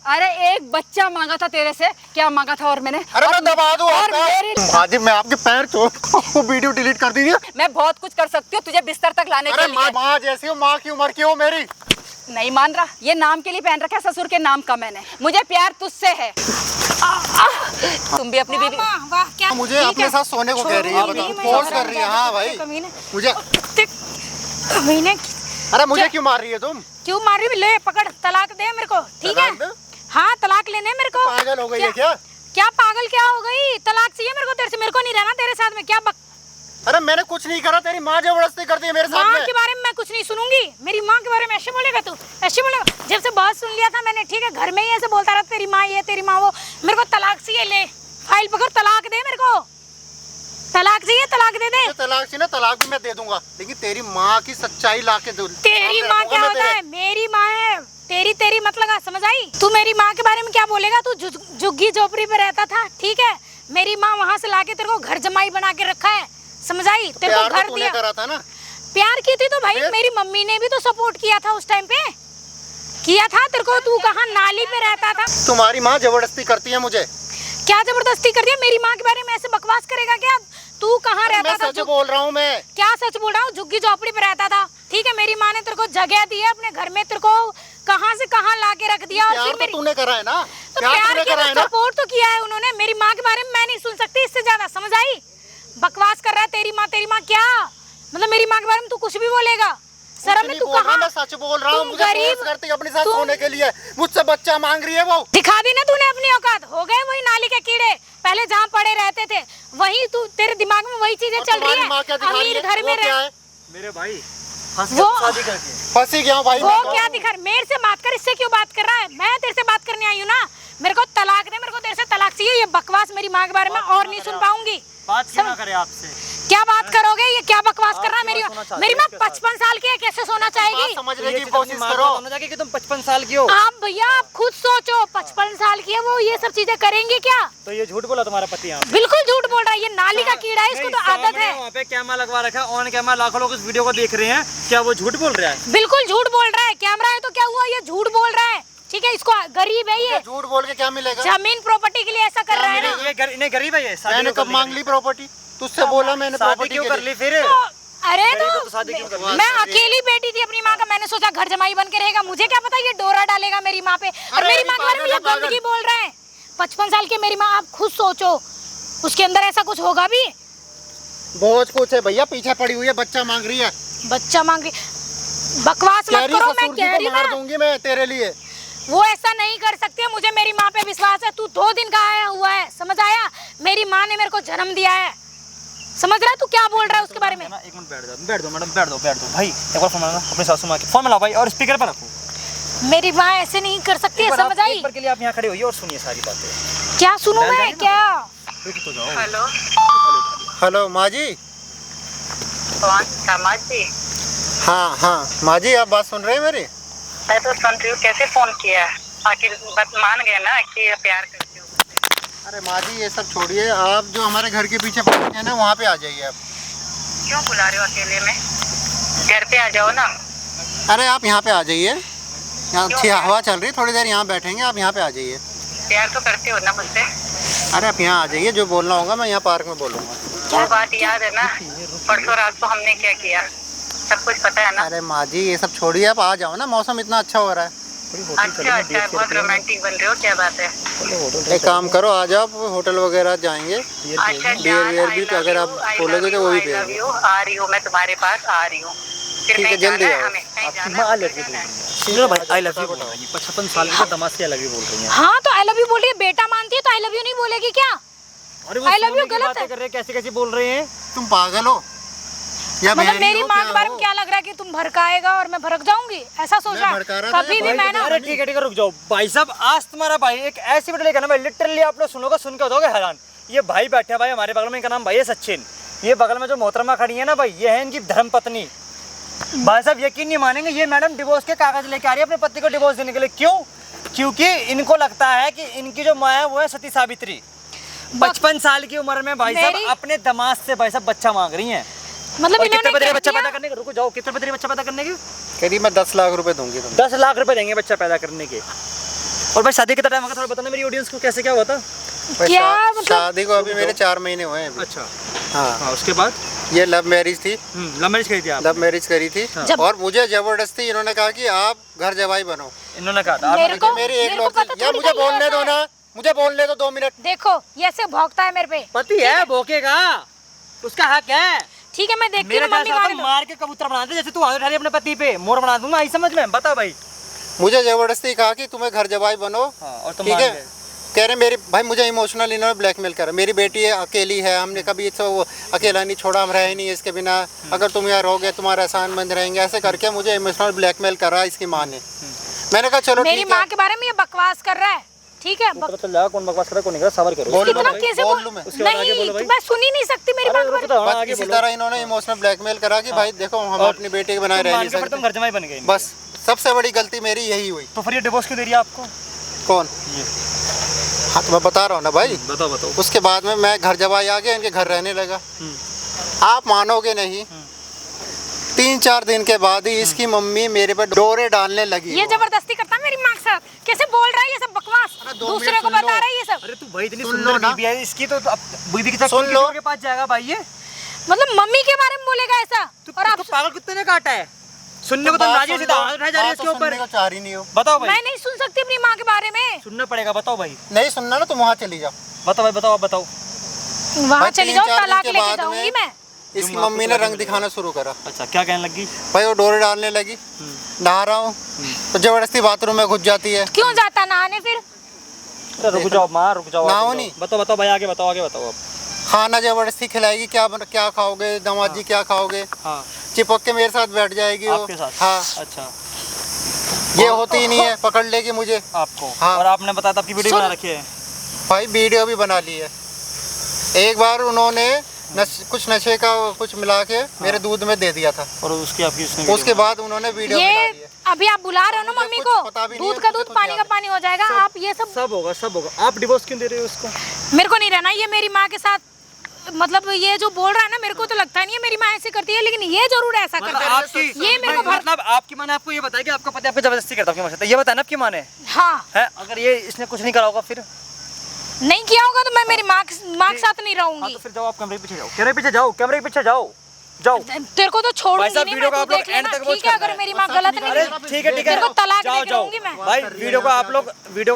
अरे एक बच्चा मांगा था तेरे से, क्या मांगा था और मैंने? अरे मैं दबा दूं और मेरी माजी, मैं आपके पैर छू वो वीडियो डिलीट कर दीजिए। मैं बहुत कुछ कर सकती हूँ तुझे बिस्तर तक लाने के अरे लिए। माँ जैसी हो, माँ की उम्र की हो मेरी। नहीं मान रहा, ये नाम के लिए पहन रखा है ससुर के नाम का मैंने। मुझे प्यार तुझसे है। तुम भी अपनी बीवी। वाह क्या मुझे अपने साथ सोने को कह रही है, बताओ फोर्स कर रही है। हाँ भाई मुझे, कमीने। अरे मुझे क्यों मार रही है तुम? क्यों मार रही? ले पकड़, तलाक दे मेरे को, ठीक है? हाँ तलाक लेने मेरे को। पागल हो गई है क्या? क्या पागल क्या हो गई? तलाक चाहिए मेरे को तेरे से, मेरे को नहीं रहना तेरे साथ में। क्या अरे मैंने कुछ नहीं करा, तेरी माँ जबरदस्ती करती है मेरे साथ में। माँ के बारे में मैं कुछ नहीं सुनूंगी। मेरी माँ के बारे में ऐसे बोलेगा तू? ऐसे बोलेगा? जब से बहुत सुन लिया था मैंने, ठीक है? घर में ही ऐसे बोलता रहा तेरी माँ ये तेरी माँ वो। मेरे को तलाक चाहिए। ले फाइल पकड़, तलाक दे मेरे को। तलाक चाहिए, तलाक दे दे। तलाक चाहिए ना, तलाक भी मैं दे दूंगा, लेकिन तेरी माँ की सच्चाई ला के दूं। तेरी माँ क्या होता है? मेरी माँ है। तेरी मत लगा, समझ आई? तू मेरी माँ के बारे में क्या बोलेगा? तू झुग्गी झोपड़ी पे रहता था, ठीक है? मेरी माँ वहाँ से लाके तेरे को घर जमाई बना के रखा है, समझ आई? तेरे को घर दिया। करा था ना? प्यार की थी तो भाई मेरी मम्मी ने भी तो सपोर्ट किया था उस टाइम पे, किया था तेरे को। तू कहाँ नाली पे रहता था? तुम्हारी माँ जबरदस्ती करती है मुझे। क्या जबरदस्ती कर दिया? मेरी माँ के बारे में ऐसे बकवास करेगा क्या? तू कहाँ रहता था? सच बोल रहा हूँ मैं। क्या सच बोल रहा हूँ? झुग्गी झोपड़ी पे रहता था, ठीक है? मेरी माँ ने तेरे को जगह दी है अपने घर में, तेरे को कहाँ से कहाँ ला के रख दिया। प्यार तो तूने करा है ना? तो प्यार के सपोर्ट तो किया है उन्होंने। मेरी माँ के बारे में मैं नहीं सुन सकती इससे ज्यादा, समझ आई? बकवास कर रहा है। तेरी माँ क्या मतलब? मेरी माँ के बारे में तू कुछ भी बोलेगा? शर्म में तू कहाँ? मैं सच बोल रहा हूँ। मुझे फोर्स करती है अपने साथ सोने के लिए, मुझसे बच्चा मांग रही है वो। दिखा दी ना तूने अपनी औकात। हो गए वही नाली के कीड़े, पहले जहाँ पड़े रहते थे वही तू, तेरे दिमाग में वही चीजें चल रही है। अमीर घर में रह मेरे भाई फंसी गया भाई। वो क्या दिखा? मेरे से बात कर, इससे क्यों बात कर रहा है? मैं तेरे से बात करने आई हूँ ना। मेरे को तलाक दे, मेरे को तेरे से तलाक चाहिए। ये बकवास मेरी माँ के बारे में और नहीं सुन पाऊंगी। बात क्यों ना करे आपसे? क्या बात करोगे? ये क्या बकवास कर रहा है? मेरी माँ 55 साल की है, कैसे सोना चाहेगी? समझने की कोशिश करो कि तुम 55 साल की हो। आप भैया आप खुद सोचो, 55 साल की है वो, ये सब चीजें करेंगे क्या? तो ये झूठ बोला तुम्हारा पति यहाँ? बिल्कुल झूठ बोल रहा है। ये नाली का कीड़ा है, इसको तो आदत है। वहाँ पे कैमरा लगवा रखा है, ऑन कैमरा लाखों लोग इस वीडियो को देख रहे हैं। क्या वो झूठ बोल रहा है? बिल्कुल झूठ बोल रहा है। कैमरा है तो क्या हुआ? ये झूठ बोल रहा है, ठीक है? इसको गरीब है ये, झूठ बोल के क्या मिलेगा? जमीन प्रॉपर्टी के लिए ऐसा कर रहा है ना। ये इन्हें गरीब है ये। मैंने कब मांग ली प्रॉपर्टी? तुझसे बोला मैंने प्रॉपर्टी क्यों कर ली फिर? अरे तो शादी क्यों कर ली? मैं अकेली बेटी थी अपनी माँ का, मैंने सोचा घर जमाई बन के रहेगा। मुझे क्या पता ये डोरा डालेगा मेरी माँ पे। और मेरी माँ के बारे में ये गंदगी बोल रहा है। 55 साल की मेरी माँ, आप खुद सोचो उसके अंदर ऐसा कुछ होगा भी? बहुत कुछ है भैया, पीछे पड़ी हुई है, बच्चा मांग रही है। बच्चा मांग रही? बकवास मत करो। मैं कह रही मार दूंगी मैं तेरे लिए। वो ऐसा नहीं कर सकती है। मुझे मेरी माँ पे विश्वास है। तू 2 दिन का आया हुआ है, समझ आया? मेरी माँ ने मेरे को जन्म दिया है, समझ रहा है? तू क्या बोल रहा है उसके बारे में? एक मिनट बैठ दो मैडम, बैठ दो भाई। एक बार फोन मिलाना अपनी सासू माँ के, फोन मिलाओ भाई और स्पीकर पर रखो। मेरी माँ ऐसे नहीं कर सकती है, समझ आई? एक बार के लिए आप यहाँ खड़े होइए और सुनिए सारी बातें। क्या सुनूं मैं? क्या? हेलो हेलो माँ जी। कौन? माँ जी? हाँ माँ जी, आप बात सुन रहे हैं मेरी? मैं तो सुन रही हूँ। कैसे फोन किया? आखिर बात मान गए ना कि प्यार करते हो? अरे माँ जी ये सब छोड़िए, आप जो हमारे घर के पीछे पड़े हैं ना, वहाँ पे आ जाइए आप। क्यों बुला रहे हो अकेले में? घर पे आ जाओ ना। अरे आप यहाँ पे आ जाइए, यहाँ अच्छी हवा चल रही है, थोड़ी देर यहाँ बैठेंगे, आप यहाँ पे आ जाइए। प्यार तो करते हो ना मुझसे? अरे आप यहाँ आ जाइए, जो बोलना होगा मैं यहाँ पार्क में बोलूँगा। वो बात याद है ना परसों रात को हमने क्या किया? सब कुछ पता है ना? अरे माँ जी ये सब छोड़िए, आप आ जाओ ना, मौसम इतना अच्छा हो रहा है। अच्छा बहुत रोमांटिक बन रहे हो, क्या बात है? एक काम करो, आ जाओ, होटल वगैरह जाएंगे। अच्छा बियर भी अगर आप बोलोगे तो वो भी पिएंगे। आ रही हूँ मैं तुम्हारे पास, आ रही हूँ। ठीक है जल्दी आओ। भाई आई लव यू बोल रही है, 55 साल की दमाद से आई लव यू बोल रही है। हाँ तो आई लव यू बोल रही है, बेटा मानती है तो आई लव यू नहीं बोलेगी क्या? आई लव यू गलत है। कर रहे कैसे कैसे बोल रहे हैं? तुम पागल हो या मतलब मेरी माँ के बारे में क्या लग रहा है कि तुम भड़काएगा और मैं भड़क जाऊंगी? ऐसा सोचा कभी भी मैंने? अरे ठीक है रुक जाओ भाई साहब। आज तुम्हारा भाई एक ऐसी वीडियो लेकर ना भाई, लिटरली आप लोग सुनोगे, सुन के होगे हैरान। ये भाई बैठे हैं भाई हमारे बगल में, इनका नाम भाई है सचिन। ये बगल में जो मोहतरमा खड़ी है ना भाई, ये है इनकी धर्मपत्नी। भाई साहब यकीन नहीं मानेंगे, ये मैडम डिवोर्स के कागज लेके आ रही है अपने पति को डिवोर्स देने के लिए। क्यों? क्योंकि इनको लगता है कि इनकी जो माँ है वो है सती सावित्री। 55 साल की उम्र में भाई साहब अपने दामाद से भाई साहब बच्चा मांग रही हैं। मतलब कितने बजे बच्चा पैदा करने के? रुको जाओ, कितने बजे बच्चा पैदा करने के? करीब मैं 10 लाख रुपए दूंगी। 10 लाख रुपए देंगे बच्चा पैदा करने के। और भाई शादी कितना टाइम होगा, थोड़ा बताना मेरी ऑडियंस को कैसे क्या हुआ था। भाई क्या मतलब? शादी को अभी मेरे 4 महीने हुए हैं अभी। अच्छा हाँ, हाँ, उसके बाद ये लव मैरिज थी। लव मैरिज करी थी आप? लव मैरिज करी थी जब- और मुझे जबरदस्ती इन्होंने कहा कि आप घर जवाई बनो। इन्होंने कहा था मेरे को मेरी एक मेरे को लौट पता या थोड़ी मुझे था ये बोलने ऐसा दो है। ना, मुझे बोलने दो 2 मिनट। देखो ये ऐसे भौंकता है मेरे पे। पति है भोकेगा, उसका हक है। ठीक है मैं देखती मेरे हूँ मम्मी जैसा को तो आने दो। मार के कबूतर बना दे, जैसे तू आगे अपने पति पे मोर बना दूंगा, आई समझ में। बताओ भाई। मुझे जबरदस्ती कहा कि तुम्हें घर जवाई बनो। हाँ, और तुम ठीक मान है, गए। कह रहे मेरी भाई मुझे इमोशनल इन्होंने ब्लैकमेल करा। मेरी बेटी है, अकेली है, हमने कभी इसको वो अकेला नहीं छोड़ा, हम रहे नहीं इसके बिना। अगर तुम यहाँ रहोगे तुम्हारा एहसान बंद रहेंगे, ऐसे करके मुझे इमोशनल ब्लैकमेल करा इसकी माँ ने। मैंने कहा चलो मेरी ठीक है। माँ के बारे में ये बकवास कर रहा है। ठीक है पता चल जाएगा कौन बकवास कर रहा है, कौन नहीं कर रहा, सबर करो। बोल लो इतना भाई, कैसे बोल लूं मैं? उसके बाद आगे बोलो नहीं भाई। तो मैं सुन ही नहीं सकती मेरी माँ के बारे में। बताओ ना, बस आगे इसी बोलो। तरह इन्होंने इमोशनल ब्लैकमेल करा कि भाई देखो हम और अपनी बेटी के बनाए तुम रह मान नहीं के फिर तुम सकते। घर जमाई बन गए। बस सबसे बड़ी गलती मेरी यही हुई। तो फिर ये डिवोर्स क्यों दे रही है आपको? कौन? ये हाँ तो मैं बता रहा हूँ ना भाई। बताओ बताओ। उसके बाद में मैं घर जवाई आ गया, इनके घर रहने लगा। आप मानोगे नहीं, 3-4 दिन के बाद ही इसकी मम्मी मेरे पे डोरे डालने लगी। ये जबरदस्ती करता है मेरी माँ के साथ। कैसे बोल रहा है ये सब बकवास, अरे 2 दूसरे मिनट को सुन लो। बता रहा है ये सब। अरे तू भाई इतनी सुन लो सुंदर ना। बीवी है इसकी, तो अब बीवी के साथ सुन किसी लो। और के पास जाएगा भाई ये। मतलब मम्मी के बारे में बोलेगा ऐसा। और आप पागल कुत्ते ने काटा है। सुनने को तो राजी सीधा हाथ उठाई जा रही है इसके ऊपर। को चाह रही नहीं हो। बताओ भाई। मैं नहीं सुन सकती अपनी माँ के बारे में। सुनना पड़ेगा, बताओ भाई। नहीं सुनना ना तुम वहाँ चली जाओ। बताओ भाई, बताओ आप बताओ। वहाँ भाई, चली जाओ, 3-4 दिन तलाक के लेके बाद जाऊंगी में मैं। इसकी मम्मी ने रंग दिखाना शुरू करा। अच्छा क्या कहने लगी? भाई वो डोरे डालने लगी, नहा रहा हूँ तो जबरदस्ती बाथरूम में घुस जाती है। क्यों जाता नहाने फिर? रुक जाओ माँ, रुक जाओ। ना हो आप नहीं। बताओ बताओ भाई, आगे बताओ, आगे बताओ आप। खाना जबरदस्ती खिलाएगी, क्या खाओगे दामाद जी, क्या खाओगे, हाँ चिपक के मेरे साथ बैठ जाएगी वो। आपके साथ? हाँ, अच्छा ये होती ही नहीं है, पकड़ लेगी मुझे। आपको? हाँ। और आपने बताया था आपकी वीडियो सुन- बना रखी है। भाई वीडियो भी बना ली है। एक बार उन्होंने कुछ नशे का कुछ मिला के मेरे दूध में दे दिया था। और उसकी आपकी उसने उसके बाद उन्होंने वीडियो बना ली ये है। अभी आप बुला रहे हो ना मुझे मम्मी कुछ को, पता भी नहीं दूध है, का मुझे दूध कुछ पानी याद का नहीं। पानी हो जाएगा। आप ये सब सब होगा, सब होगा। आप डिवोर्स क्यों दे रहे हो उसको? मेरे को नहीं रहना ये मेरी माँ के साथ। मतलब ये जो बोल रहा है ना, मेरे को तो लगता नहीं है मेरी माँ ऐसे करती है, लेकिन ये जरूर ऐसा करता है। आपकी ये मेरे को भर- मतलब आपकी माँ ने आपको ये बताया कि आपका पति आपको जबरदस्ती करता है, ये बताया ना आपकी माँ ने? हाँ है अगर ये इसने कुछ नहीं करा होगा फिर? नहीं किया होगा तो मैं मेरी माँ के साथ नहीं हाँ रहूंगी। तो फिर जाओ, आप कैमरे के पीछे जाओ, कैमरे के पीछे जाओ, कैमरे के पीछे जाओ, जाओ। तेरे को तो भाई छोड़ूंगी साहब, नहीं वीडियो मैं, का तू आप लोग देख लेना, end तक watch ठीक है? करना अगर है। मेरी माँ गलत नहीं अरे है, ठीक है ठीक है, तेरे को तलाक जाओ देके जाओ रहूंगी मैं। भाई। वीडियो को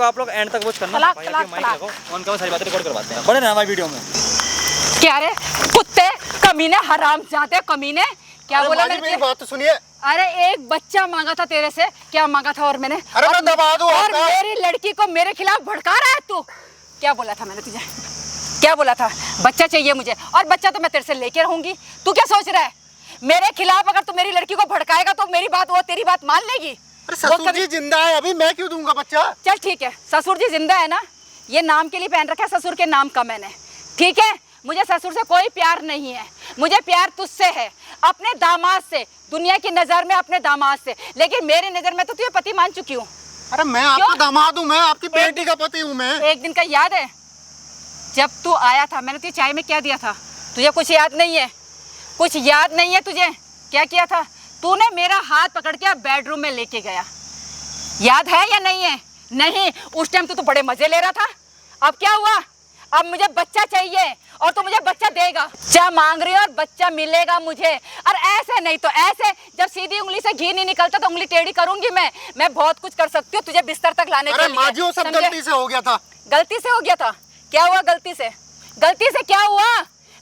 आप लोग एंड तक वॉच करना। तलाक, भाई, तलाक, माइक तलाक। लगाओ, ऑन करो, सारी बातें रिकॉर्ड करवाते हैं। बड़े ना हमारी वीडियो में। क्या रे कुत्ते, कमीने, हरामजादे कमीने, क्या अरे बोला मालिक, मेरे मेरी बात तो सुनिए। अरे एक बच्चा मांगा था तेरे से, क्या मांगा था? और मैंने अरे मैं दबा दूं और आपका। मेरी लड़की को मेरे खिलाफ भड़का रहा है तू। क्या बोला था मैंने तुझे? क्या बोला था? बच्चा चाहिए मुझे, और बच्चा तो मैं तेरे से लेके रहूंगी। तू क्या सोच रहा है? मेरे खिलाफ अगर तू मेरी लड़की को भड़काएगा तो मेरी बात, वो तेरी बात मान लेगी? अरे वो ससुर जी जिंदा है अभी, मैं क्यों दूंगा बच्चा? चल ठीक है, ससुर जी जिंदा है ना, ये नाम के लिए पहन रखा है ससुर के नाम का मैंने। ठीक है, मुझे ससुर से कोई प्यार नहीं है, मुझे प्यार तुझसे है, अपने दामाद से, दुनिया की नज़र में अपने दामाद से। लेकिन मेरी नज़र में तो तुझे पति मान चुकी हूँ। अरे मैं आपका दामाद हूँ, मैं आपकी बेटी का पति हूँ। मैं एक दिन का याद है जब तू आया था, मैंने तुझे चाय में क्या दिया था? तुझे कुछ याद नहीं है? कुछ याद नहीं है तुझे? क्या किया था तूने? मेरा हाथ पकड़ के बेडरूम में लेके गया, याद है या नहीं है? नहीं, उस टाइम तो बड़े मजे ले रहा था। अब क्या हुआ? अब मुझे बच्चा चाहिए और तू मुझे बच्चा देगा। क्या मांग रही हो? और बच्चा मिलेगा मुझे। और ऐसे नहीं तो ऐसे, जब सीधी उंगली से घी नहीं निकलता तो उंगली टेढ़ी करूंगी मैं बहुत कुछ कर सकती हूँ तुझे बिस्तर तक लाने के अरे लिए। माँ जी वो सब समझे? गलती से हो गया था। गलती से हो गया था? क्या हुआ गलती से? गलती से क्या हुआ?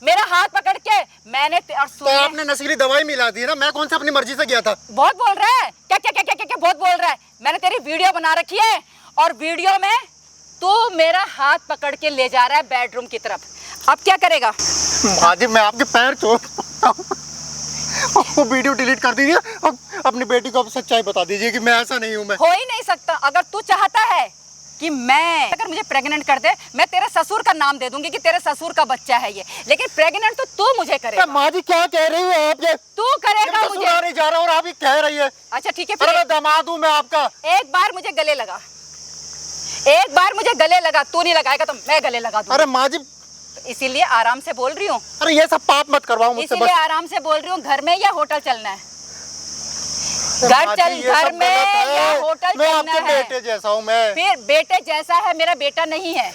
मेरा हाथ पकड़ के मैंने और तो सुनिए, आपने नशीली दवाई मिला दी ना, मैं कौन सा अपनी मर्जी से गया था? बहुत बोल रहा है। क्या क्या क्या क्या क्या, क्या बहुत बोल रहा है। मैंने तेरी वीडियो बना रखी है और वीडियो में तू मेरा हाथ पकड़ के ले जा रहा है बेडरूम की तरफ। अब क्या करेगा? माँ जी मैं आपके पैर छोड़ता हूँ। वो वीडियो डिलीट कर दीजिए और अपनी बेटी को अब सच्चाई बता दीजिए कि मैं ऐसा नहीं हूँ। मैं हो ही नहीं सकता। अगर तू चाहता है कि मैं, अगर मुझे प्रेग्नेंट कर दे, मैं तेरे ससुर का नाम दे दूंगी कि तेरे ससुर का बच्चा है ये, लेकिन प्रेग्नेंट तो तू मुझे करेगा। माँ जी क्या कह रही हो आप? ये तू करेगा ससुर मुझे। नहीं जा रहा और आप ही कह रही है। अच्छा ठीक है, अरे फिर मैं दामाद हूँ मैं आपका। एक बार मुझे गले लगा, एक बार मुझे गले लगा। तू नहीं लगाएगा तो मैं गले लगा दूंगी। अरे माँ जी, इसीलिए आराम से बोल रही हूँ, अरे ये सब पाप मत करवाओ मुझसे इसीलिए बस। आराम से बोल रही हूँ। घर में या होटल चलना है? घर माँ चल जी, ये घर सब में गलत है। या होटल मैं चलना आपके है। बेटे जैसा हूँ मैं। फिर बेटे जैसा है, मेरा बेटा नहीं है,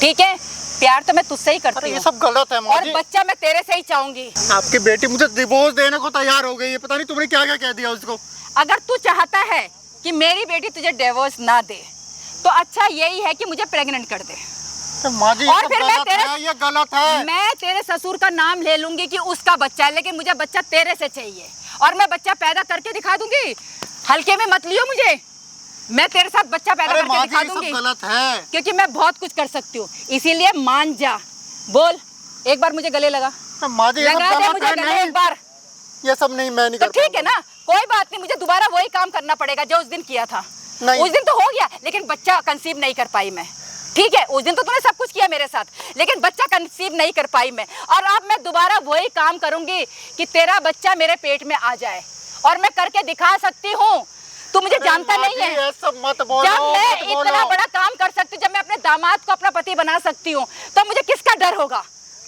ठीक है। प्यार तो मैं तुझसे ही अरे करती ये हूँ सब गलत है माँ और जी। बच्चा मैं तेरे से ही चाहूंगी। आपकी बेटी मुझे डिवोर्स देने को तैयार हो गई है, पता नहीं तुमने क्या क्या कह दिया उसको। अगर तू चाहता है कि मेरी बेटी तुझे डिवोर्स ना दे तो अच्छा यही है कि मुझे प्रेग्नेंट कर दे। तो माँ जी ये और सब फिर मैं गलत तेरे- है, ये गलत है। मैं तेरे ससुर का नाम ले लूंगी कि उसका बच्चा है, लेकिन मुझे बच्चा तेरे से चाहिए और मैं बच्चा पैदा करके दिखा दूंगी। हल्के में मत लियो मुझे, मैं तेरे साथ बच्चा पैदा अरे करके माँ जी दिखा ये सब दूंगी, गलत है। क्योंकि मैं बहुत कुछ कर सकती हूँ। इसीलिए मान जा। बोल एक बार मुझे गले लगा, माँ जी ये सब लगा दे गलत मुझे है। गले नहीं एक बार। ये सब नहीं, मैं नहीं तो कर ठीक है ना, कोई बात नहीं, मुझे दोबारा वही काम करना पड़ेगा जो उस दिन किया था। नहीं। उस दिन तो हो गया, लेकिन बच्चा कंसीव नहीं कर पाई मैं। ठीक है, उस दिन तो तूने सब कुछ किया मेरे साथ, लेकिन बच्चा कंसीव नहीं कर पाई मैं। और अब मैं दोबारा वही काम करूंगी कि तेरा बच्चा मेरे पेट में आ जाए, और मैं करके दिखा सकती हूँ। तू मुझे जानता माँ नहीं जी, है। ये सब मत बोलो, जब मैं मत इतना बोलो। बड़ा काम कर सकती हूँ, जब मैं अपने दामाद को अपना पति बना सकती हूँ, तो मुझे किसका डर होगा?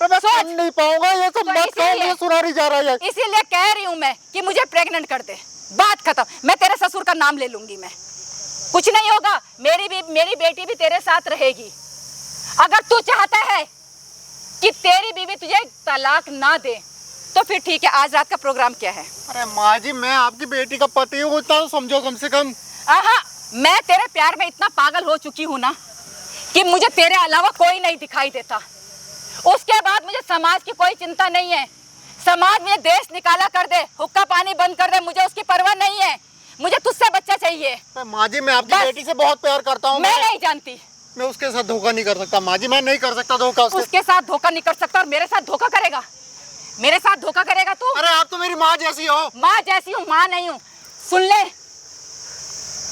अरे मैं सोच। सुन नहीं पाऊंगा, ये सब तो मत कहो, इसीलिए- मुझे सुना नहीं जा रहा है। इसीलिए कह रही हूँ मैं कि मुझे प्रेग्नेंट कर दे, बात खत्म। मैं तेरे ससुर का नाम ले लूंगी, मैं कुछ नहीं होगा। मेरी बेटी भी तेरे साथ रहेगी। अगर तू चाहता है कि तेरी बीवी तुझे तलाक ना दे तो फिर ठीक है। आज रात का प्रोग्राम क्या है? अरे माँ जी मैं आपकी बेटी का पति हूँ, इतना तो समझो कम से कम। आहा, मैं तेरे प्यार में इतना पागल हो चुकी हूँ ना कि मुझे तेरे अलावा कोई नहीं दिखाई देता। उसके बाद मुझे समाज की कोई चिंता नहीं है। समाज में देश निकाला कर दे, हुक्का पानी बंद कर दे, मुझे उसकी परवाह नहीं है। मुझे तुझसे बच्चा चाहिए। माँ जी मैं आपकी बस। बेटी से बहुत प्यार करता हूँ। मैं नहीं जानती, मैं उसके साथ धोखा नहीं कर सकता माँ जी, मैं नहीं कर सकता धोखा उसके। उसके साथ धोखा नहीं कर सकता और मेरे साथ धोखा करेगा। मेरे साथ धोखा करेगा तू? अरे आप तो मेरी माँ जैसी हो। माँ जैसी हूँ, माँ नहीं हूँ। सुन ले,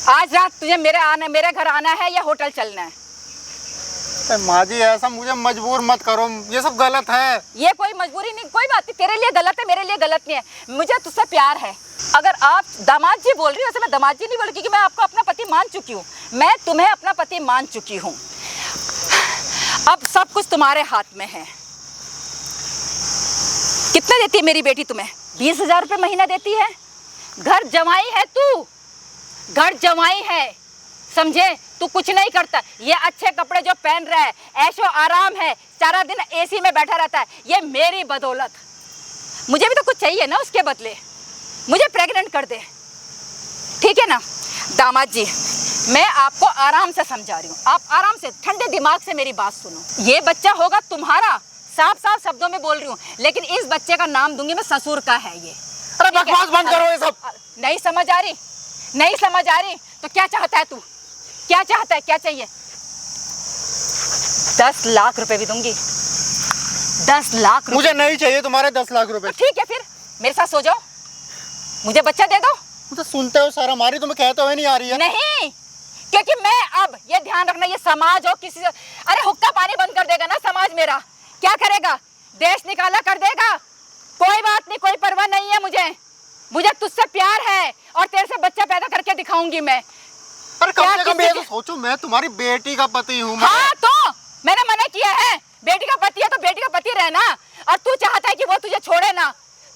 आज रात तुझे मेरे घर आना है या होटल चलना है? अरे माँ जी ऐसा मुझे मजबूर मत करो, ये सब गलत है। ये कोई मजबूरी नहीं, कोई बात नहीं। तेरे लिए गलत है, मेरे लिए गलत नहीं है। मुझे तुझसे प्यार है। अगर आप दामाद जी बोल रही हो, वैसे मैं दामाद जी नहीं बोल रही, क्योंकि मैं आपको अपना पति मान चुकी हूँ। मैं तुम्हें अपना पति मान चुकी हूँ। अब सब कुछ तुम्हारे हाथ में है। कितना देती है मेरी बेटी तुम्हें? 20,000 रुपये महीना देती है। घर जमाई है तू, घर जमाई है, समझे? तू कुछ नहीं करता। ये अच्छे कपड़े जो पहन रहा है, ऐशो आराम है, सारा दिन एसी में बैठा रहता है, ये मेरी बदौलत। मुझे भी तो कुछ चाहिए ना उसके बदले। मुझे प्रेग्नेंट कर दे, ठीक है ना? दामाद जी मैं आपको आराम से समझा रही हूँ, आप आराम से ठंडे दिमाग से मेरी बात सुनो। ये बच्चा होगा तुम्हारा, साफ साफ शब्दों में बोल रही हूँ, लेकिन इस बच्चे का नाम दूंगी मैं ससुर का है ये। अरे बकवास बंद करो ये सब। नहीं समझ आ रही? नहीं समझ आ रही तो क्या चाहता है तू? क्या चाहता है, क्या चाहिए? 10 लाख रुपए भी दूंगी, 10 लाख रुपए। मुझे नहीं चाहिए तुम्हारे 10 लाख रुपए। तो ठीक है, फिर मेरे साथ सो जाओ, मुझे बच्चा दे दो। तो सुनते हो सारा हमारी, तुम्हें कहते हुए नहीं आ रही है। नहीं, क्योंकि मैं अब ये ध्यान रखना, ये समाज हो किसी, अरे हुक्का पानी बंद कर देगा ना समाज, मेरा क्या करेगा? देश निकाला कर देगा। कोई बात नहीं, कोई परवाह नहीं है मुझे तुझसे प्यार है और तेरे से बच्चा पैदा करके दिखाऊंगी मैं। अरे कम क्या से कम किसी ये के- तो सोचो, मैं तुम्हारी बेटी का पति हूँ। हाँ, तो मैंने मना किया है। बेटी का पति है तो बेटी का पति रहना, और तू चाहता है कि वो तुझे छोड़े ना,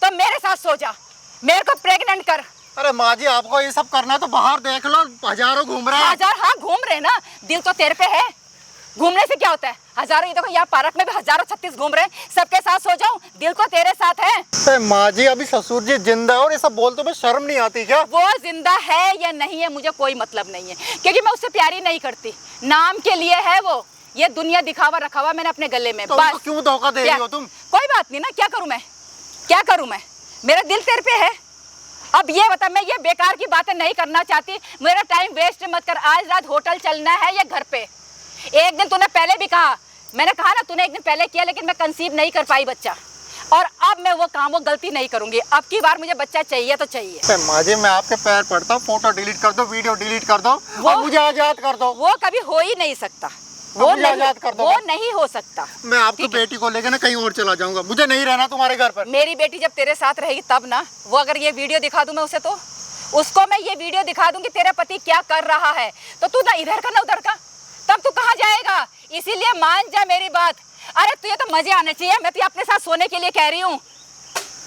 तो मेरे साथ सो जा, मेरे को प्रेग्नेंट कर। अरे माँ जी आपको ये सब करना है तो बाहर देख लो, हजारों घूम रहे हैं। हजार, हाँ घूम रहे ना, दिल तो तेरे पे है। घूमने से क्या होता है? हजारों, ये देखो यहाँ पार्क में भी हजारों 36 घूम रहे हैं, सबके साथ सो जाऊं, दिल तो तेरे साथ है। अरे माँ जी अभी ससुर जी जिंदा है और ये सब बोलते हुए शर्म नहीं आती क्या? वो जिंदा है या नहीं है मुझे कोई मतलब नहीं है, क्योंकि मैं उससे प्यारी नहीं करती। नाम के लिए है वो, ये दुनिया दिखावा रखा हुआ मैंने अपने गले में, तो बस। उनको क्यों धोखा दे रही हो तुम? कोई बात नहीं ना, क्या करूं मैं, क्या करूं मैं? मेरा दिल तेरे पे है। अब ये बता, मैं ये बेकार की बातें नहीं करना चाहती, मेरा टाइम वेस्ट मत कर। आज रात होटल चलना है या घर पे? एक दिन तूने पहले भी कहा, मैंने कहा ना, तूने एक दिन पहले किया, लेकिन मैं कंसीव नहीं कर पाई बच्चा, और अब मैं वो गलती नहीं करूंगी। अब की बार मुझे बच्चा चाहिए तो चाहिए। अरे माँ जी मैं आपके पैर पड़ता हूँ, फोटो डिलीट कर दो, वीडियो डिलीट कर दो और मुझे आजाद कर दो। वो कभी हो ही नहीं सकता, वो मुझे आजाद कर दो। वो नहीं हो सकता। मैं आपकी ठीक है। बेटी को लेकर ना कहीं और चला जाऊंगा, मुझे नहीं रहना तुम्हारे घर पर। मेरी बेटी जब तेरे साथ रहेगी तब ना, वो अगर ये वीडियो दिखा दूं मैं उसे, तो उसको मैं ये वीडियो दिखा दूंगी तेरा पति क्या कर रहा है, तो तू ना इधर का ना उधर का, तब तू कहाँ जाएगा? इसीलिए मान जा मेरी बात। अरे तुझे तो मजे आने चाहिए, मैं तुझे अपने साथ सोने के लिए कह रही हूँ।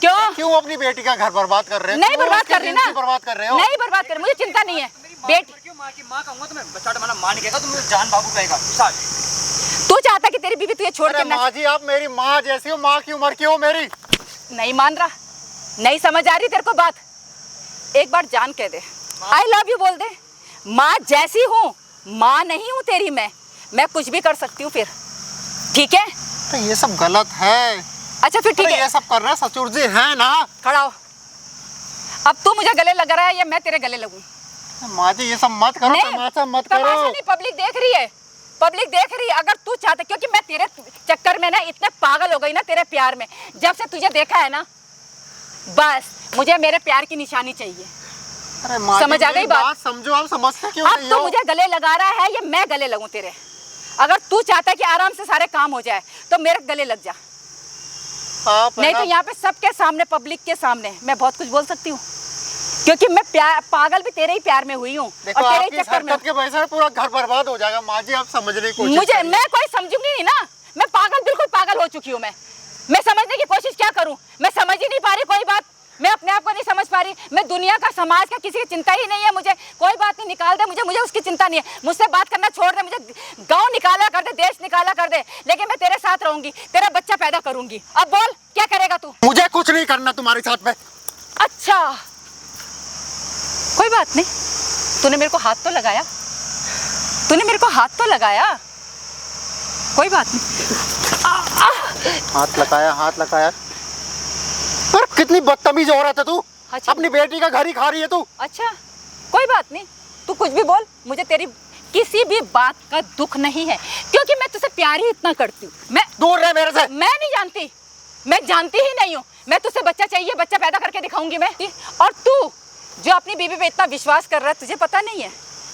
क्यों? क्यों अपनी बेटी का घर बर्बाद कर रहे हो? नहीं क्यों बर्बाद उसकी कर रही ना, जिंदगी बर्बाद कर रहे हो? नहीं बर्बाद कर, मुझे चिंता नहीं है। बेटी क्यों माँ की माँ कहूँगा तो मैं बच्चा मतलब माँ नहीं कहेगा, तो मुझे जान बाबू कहेगा। तू चाहता कि तेरी बीवी तुझे छोड़ अरे के ना? माँ जी, आप मेरी माँ जैसी हो, माँ की उम्र की हो मेरी। नहीं मान रहा, नहीं समझ आ रही तेरे को बात। एक बार जान कह दे, आई लव यू बोल दे। माँ जैसी हूँ, माँ नहीं हूँ तेरी मैं कुछ भी कर सकती हूँ फिर, ठीक है? तो ये सब गलत है। अच्छा फिर ठीक अरे है, ये सब कर रहे हैं ससुर जी है ना। खड़ा हो। अब तू मुझे गले लगा रहा है या मैं तेरे गले लगूं? माँ जी ये सब मत करो, नहीं, तमाशा मत तमाशा करो। नहीं, पब्लिक देख रही है, पब्लिक देख रही है। अगर तू चाहता, क्योंकि मैं तेरे चक्कर में ना इतने पागल हो गई ना तेरे प्यार में, जब से तुझे देखा है ना, बस मुझे मेरे प्यार की निशानी चाहिए। अरे माँ समझ जी, आ गई मेरी बात? समझो, आप समझते क्यों अब नहीं तू हो? मुझे गले लगा रहा है या मैं गले लगूं तेरे? अगर तू चाहता है कि आराम से सारे काम हो जाए तो मेरे गले लग जा, आप नहीं तो यहाँ पे सबके सामने, पब्लिक के सामने मैं बहुत कुछ बोल सकती हूँ, क्योंकि मैं पागल भी तेरे ही प्यार में हुई हूँ देखो, और तेरे आपकी ही इस चक्कर में। हरकत के वजह से पूरा घर बर्बाद हो जाएगा। माँ जी आप समझने की कोशिश मुझे, करिए। मैं कोई समझूंगी नहीं ना, मैं पागल, बिल्कुल पागल हो चुकी हूँ। मैं समझने की कोशिश क्या करूँ? मैं समझ ही नहीं पा रही कोई बात, मैं अपने आप को नहीं समझ पा रही। मैं दुनिया का, समाज का किसी की चिंता ही नहीं है मुझे। कोई बात नहीं, निकाल दे मुझे उसकी चिंता नहीं है। मुझसे बात करना छोड़ दे, मुझे गांव निकाला कर दे, देश निकाला कर दे, लेकिन मैं तेरे साथ रहूंगी, तेरा बच्चा पैदा करूंगी। अब बोल क्या करेगा तू? मुझे कुछ नहीं करना तुम्हारे साथ में। अच्छा कोई बात नहीं, तूने मेरे को हाथ तो लगाया, तूने मेरे को हाथ तो लगाया, कोई बात नहीं। हाथ लगाया, हाथ लगाया। पर कितनी बदतमीज औरत है तू। अच्छा। अपनी बेटी का घर ही खा रही है तू। अच्छा कोई बात नहीं, तू कुछ भी बोल, मुझे तेरी किसी भी बात का दुख नहीं है, क्योंकि मैं तुझसे प्यार ही इतना करती हूँ। मैं दूर रह मेरे से। मैं नहीं जानती, मैं जानती ही नहीं हूँ। मैं तुझसे बच्चा चाहिए, बच्चा पैदा करके दिखाऊंगी मैं। और तू जो अपनी बीवी पे इतना विश्वास कर रहा है, तुझे पता नहीं है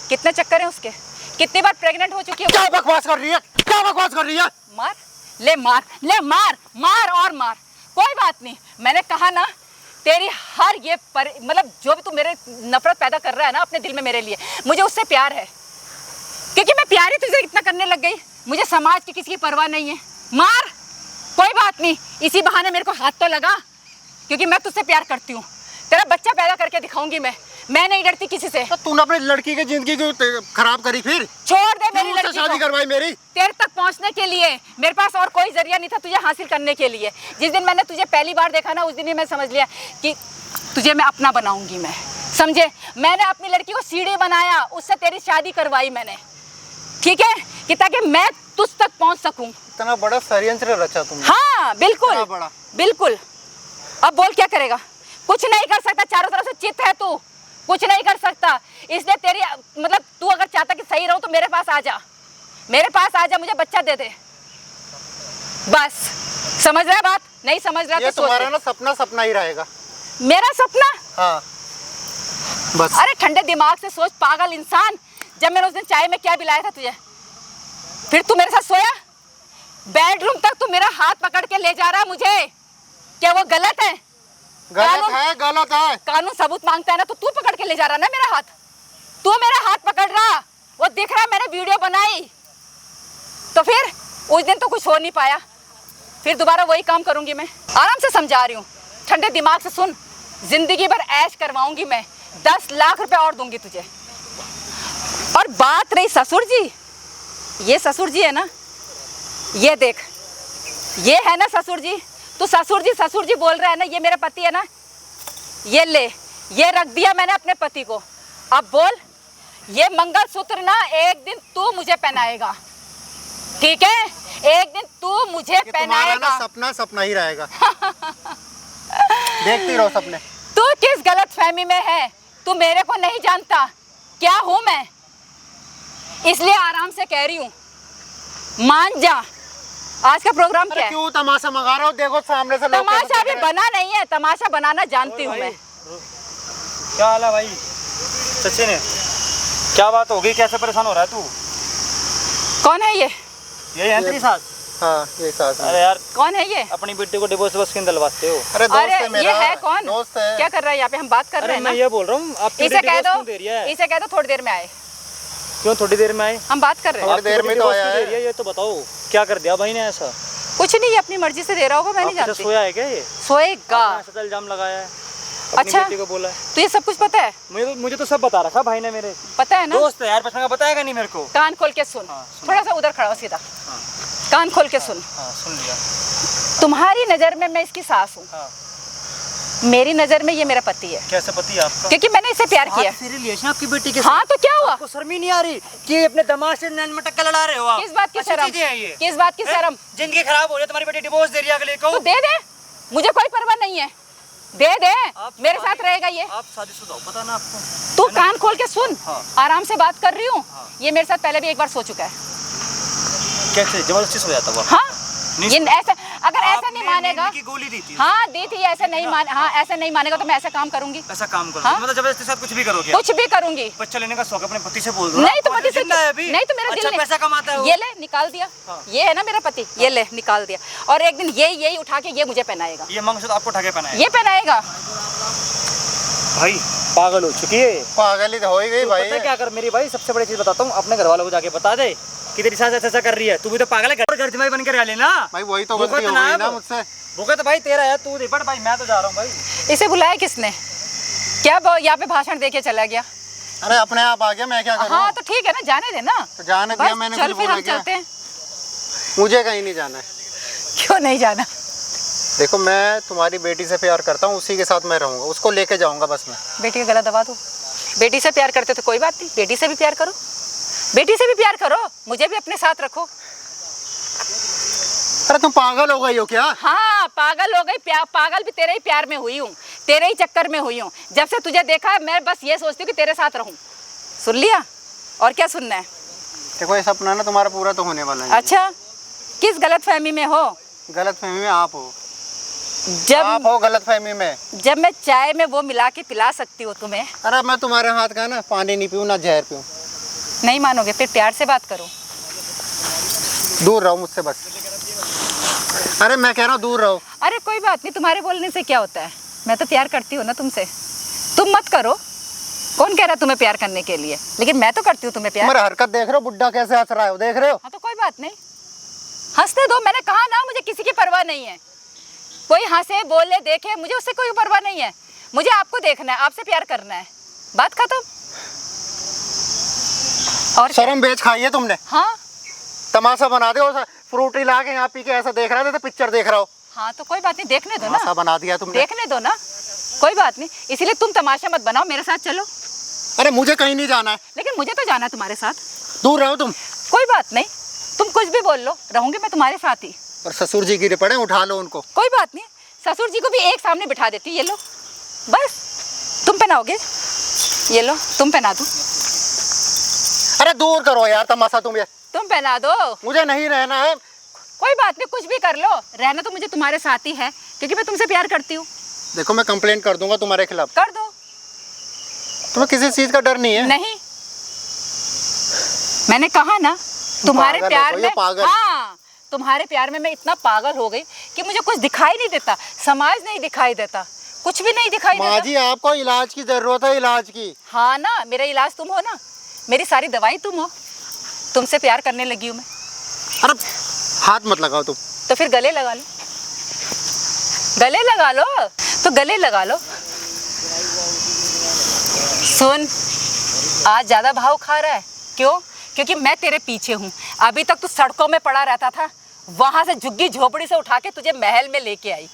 कितने चक्कर हैं उसके, कितनी बार प्रेग्नेंट हो चुकी है। क्या बकवास कर रही है, क्या बकवास कर रही है? मार ले, मार ले, मार और मार, कोई बात नहीं। मैंने कहा ना, तेरी हर ये मतलब जो भी तू मेरे नफरत पैदा कर रहा है ना अपने दिल में मेरे लिए, मुझे उससे प्यार है, क्योंकि मैं प्यार ही तुझे इतना करने लग गई। मुझे समाज की किसी की परवाह नहीं है। मार, कोई बात नहीं, इसी बहाने मेरे को हाथ तो लगा, क्योंकि मैं तुझसे प्यार करती हूँ। तेरा बच्चा पैदा करके दिखाऊंगी मैं नहीं डरती किसी से। तो तूने अपनी लड़की की जिंदगी क्यों खराब करी फिर? छोड़ दे मेरी उससे लड़की शादी को। करवाई मेरी। तेरे तक पहुंचने के लिए मेरे पास और कोई जरिया नहीं था तुझे हासिल करने के लिए। जिस दिन मैंने तुझे पहली बार देखा ना, उस दिन ही मैं समझ लिया कि तुझे मैं अपना बनाऊंगी। मैं समझे, मैंने अपनी लड़की को सीढ़ी बनाया, उससे तेरी शादी करवाई मैंने, ठीक है, कि ताकि मैं तुझ तक पहुंच सकूं। इतना बड़ा षड्यंत्र रचा तुमने। हाँ बिल्कुल, इतना बड़ा। बिल्कुल। अब बोल क्या करेगा? कुछ नहीं कर सकता, चारों तरफ से चित है तू, कुछ नहीं कर सकता। इसलिए तेरी मतलब तू अगर चाहता कि सही रहूं तो मेरे पास आ जा, मेरे पास आ जा, मुझे बच्चा दे दे, बस। समझ रहा है बात? नहीं समझ रहा ये तो तुम्हारा सोच। ना सपना सपना ही रहेगा। मेरा सपना? हाँ बस। अरे ठंडे दिमाग से सोच पागल इंसान। जब मैंने उस दिन चाय में क्या पिलाया था तुझे, फिर तू मेरे साथ सोया, बेडरूम तक तू मेरा हाथ पकड़ के ले जा रहा है मुझे, क्या वो गलत है? गलत है, गलत है। कानून सबूत मांगता है ना, तो तू पकड़ के ले जा रहा ना मेरा हाथ, तू मेरा हाथ पकड़ रहा, वो दिख रहा, मैंने वीडियो बनाई। तो फिर उस दिन तो कुछ हो नहीं पाया, फिर दोबारा वही काम करूंगी मैं। आराम से समझा रही हूँ, ठंडे दिमाग से सुन, जिंदगी भर ऐश करवाऊंगी मैं, 10 लाख रुपए और दूंगी तुझे। और बात रही ससुर जी, ये ससुर जी है ना, ये देख, ये है ना ससुर जी, तू ससुर जी बोल रहा है ना, ये मेरा पति है ना, ये ले, ये रख दिया मैंने अपने पति को। अब बोल, ये मंगलसूत्र ना एक दिन तू मुझे पहनाएगा, ठीक है? एक दिन तू मुझे तुम्हारा ना पहनाएगा। सपना सपना ही रहेगा। देखती रहो सपने। तू किस गलतफहमी में है? तू मेरे को नहीं जानता क्या हूं मैं, इसलिए आराम से कह रही हूँ, मान जा। आज का प्रोग्राम क्या है? क्यों तमाशा मंगा रहे हो? देखो सामने से लोग तमाशा कैसे अभी देख रहे हैं। बना नहीं है, तमाशा बनाना जानती हूँ मैं। क्या हाल है भाई सचिन? क्या बात हो गई, कैसे परेशान हो रहा है तू? कौन है ये? ये है तेरी सास? हाँ ये सास है। अरे यार, कौन है ये? अपनी बेटी को डिवोर्स बस क्यों दिलवाते हो? अरे दोस्त अरे है मेरा। ये है कौन? दोस्त है। क्या कर रहा है यहाँ पे? हम बात कर अरे रहे हैं मैं ना। ये बोल रहा हूँ, आपकी इसे बेटी कह डिवोर्स दो, क्यों दे रही है? इसे कह दो थोड़ी देर में आए, क्यों थोड़ी देर में आए? हम बात कर रहे हैं। थोड़ी देर में तो डिवोर्स आया क्यों है। दे रही है, ये तो बताओ, क्या कर दिया भाई ने ऐसा? कुछ नहीं, ये अपनी मर्जी से दे रहा होगा, मैं नहीं आपके साथ जानती। सोया है क्या ये? सोएगा। आपने ऐसा इल्जाम लगाया है, अपनी अच्छा। बेटी को बोला है। तो ये सब कुछ पता है? मुझे तो सब बता रखा भाई ने मेरे। पता है ना? दोस्त है यार, बचपन का बताएगा नहीं मेरे को। कान खोल के सुन, हाँ, सुन। थोड़ा सा उधर खड़ा हो सीधा, कान खोल के सुन। हाँ सुन लिया। तुम्हारी नजर में मैं इसकी सास हूँ, हाँ। मेरी नजर में ये मेरा पति है, कैसे पति है आपका? क्योंकि मैंने इसे प्यार किया। फिर रिलेशन आपकी बेटी के हाँ तो क्या हुआ? आपको शर्म ही नहीं आ रही कि अपने दामाद से नैन में टक्कर लड़ा रहे हो आप? किस बात की अच्छी शर्म? चीजें हैं ये। किस बात की हैं? शर्म? जिंदगी खराब हो रही है, तुम्हारी बेटी डिवोर्स दे रही है अगले को। तो दे दे, मुझे कोई परवाह नहीं है, दे दे, आप मेरे साथ रहेगा ये। आप शादीशुदा हो, पता ना आपको? तू कान खोल के सुन, हाँ। आराम से बात कर रही हूँ। हाँ। ये मेरे साथ पहले भी एक बार सो चुका है। कैसे जबरदस्ती सो जाता वो? हाँ, नहीं ये सोता। ऐसा, अगर ऐसा आपने नहीं मानेगा, नींद की गोली दी थी। हाँ दी थी, ऐसा नहीं मान, हाँ ऐसा नहीं मानेगा तो मैं ऐसा काम करूंगी, ऐसा काम करो हाँ? मतलब जबरदस्ती साथ कुछ भी करोगे? कुछ भी करूंगी। बच्चा लेने का शौक अपने पति से बोल दो। नहीं तो पति से, जिंदा है अभी? नहीं तो मेरा अच्छा दिल पैसा कमाता है वो। ये ले निकाल दिया, हाँ। ये है ना मेरा पति, ये ले निकाल दिया, और एक दिन यही उठा के ये मुझे पहनाएगा, ये मंगलसूत्र आपको ठगे पहनाए? ये पहनाएगा। भाई पागल हो चुकी है। पागल ही तो हो ही गई तू भाई। पता है क्या कर, मेरी भाई सबसे बड़ी चीज बताता हूँ, अपने घर वालों को जाके बता दे कि तेरी सास ऐसा कर रही है। तू भी तो पागल है, घर जमाई बन कर रह लेना भाई वही तो भुगत गलती हो ना गई है ना वो। मुझसे। भुगत भाई तेरा है, तू दे। बट भाई मैं तो जा रहा हूँ भाई। इसे बुलाया किसने? क्या यहाँ पे भाषण दे के चला गया? अरे अपने आप आ गया, मैं क्या करूँ? हाँ तो ठीक है ना, जाने दे ना, तो जाने दिया बस मैंने, चल कुछ फिर बोला हम क्या? चलते हैं। मुझे कहीं नहीं जाना है। क्यों नहीं जाना? देखो मैं तुम्हारी बेटी से प्यार करता हूँ, उसी के साथ मैं रहूंगा, उसको लेके जाऊंगा बस मैं। बेटी का गला दबा दो। बेटी से प्यार करते तो कोई बात नहीं, बेटी से भी प्यार करो, बेटी से भी प्यार करो, मुझे भी अपने साथ रखो। अरे तुम पागल हो गई हो क्या? हाँ पागल हो गई, पागल भी तेरे ही प्यार में हुई हूँ, तेरे ही चक्कर में हुई हूँ। जब से तुझे देखा मैं बस ये सोचती हूँ कि तेरे साथ रहूँ। सुन लिया? और क्या सुनना है? देखो ये सपना ना तुम्हारा पूरा तो होने वाला है। अच्छा, किस गलतफहमी में हो? गलतफहमी में आप हो, आप जब हो गलतफहमी में। जब मैं चाय में वो मिला के पिला सकती हूँ तुम्हें। अरे मैं तुम्हारे हाथ का ना पानी नहीं पीऊँ ना जहर पीऊँ। नहीं मानोगे? फिर प्यार से बात करो। दूर रहो मुझसे बस। अरे मैं कह रहा हूँ दूर रहो। अरे कोई बात नहीं, तुम्हारे बोलने से क्या होता है, मैं तो प्यार करती हूँ ना तुमसे, तुम मत करो। कौन कह रहा है तुम्हें प्यार करने के लिए, लेकिन मैं तो करती हूँ तुम्हें प्यार। तुम्हारी हरकत देख रहे हो, बुड्ढा कैसे हंस रहा है, देख रहे हो? हाँ तो कोई बात नहीं, हंसने दो, मैंने कहा ना मुझे किसी की परवाह नहीं है। कोई हंसे बोले देखे, मुझे उससे कोई परवाह नहीं है। मुझे आपको देखना है, आपसे प्यार करना है, बात खत्म। और क्या? शर्म बेच खाई है तुमने। हाँ तमाशा बना दे, और फ्रूटी ला के यहाँ पी के ऐसा देख रहा था तो पिक्चर देख रहा हो। हाँ तो कोई बात नहीं, देखने दो तमाशा ना, बना दिया तुमने। देखने दो ना, कोई बात नहीं। इसीलिए तुम तमाशा मत बनाओ, मेरे साथ चलो। अरे मुझे कहीं नहीं जाना है, लेकिन मुझे तो जाना है तुम्हारे साथ। दूर रहो तुम। कोई बात नहीं, तुम कुछ भी बोल लो, रहूंगी मैं तुम्हारे साथ ही। और ससुर जी गिरे पड़े, उठा लो उनको। कोई बात नहीं, ससुर जी को भी एक सामने बिठा देती हूँ, ये लो बस। तुम पहनाओगे? ये लो तुम पहना दो। अरे दूर करो यार तमाशा तुम ये। तुम पहना दो। मुझे नहीं रहना है। कोई बात नहीं, कुछ भी कर लो, रहना तो मुझे तुम्हारे साथ ही है, क्योंकि मैं तुमसे प्यार करती हूँ। देखो मैं कंप्लेंट कर दूंगा तुम्हारे खिलाफ। कर दो। तुम्हें किसी चीज का डर नहीं है? नहीं, मैंने कहा ना तुम्हारे पागल हो प्यार गई, में, ये पागल। हाँ तुम्हारे प्यार में मैं इतना पागल हो गई कि मुझे कुछ दिखाई नहीं देता, समाज नहीं दिखाई देता, कुछ भी नहीं दिखाई माँ देता। जी आपको इलाज की जरूरत है, इलाज की। हाँ ना, मेरा इलाज तुम हो ना, मेरी सारी दवाई तुम हो। तुमसे प्यार करने लगी हूँ मैं। अरे हाथ मत लगाओ तुम। तो फिर गले लगा लो, गले लगा लो, तो गले लगा लो। सुन, आज ज्यादा भाव खा रहा है, क्यों? क्योंकि मैं तेरे पीछे हूँ। अभी तक तू सड़कों में पड़ा रहता था, वहां से झुग्गी झोपड़ी से उठा के तुझे महल में लेके आई।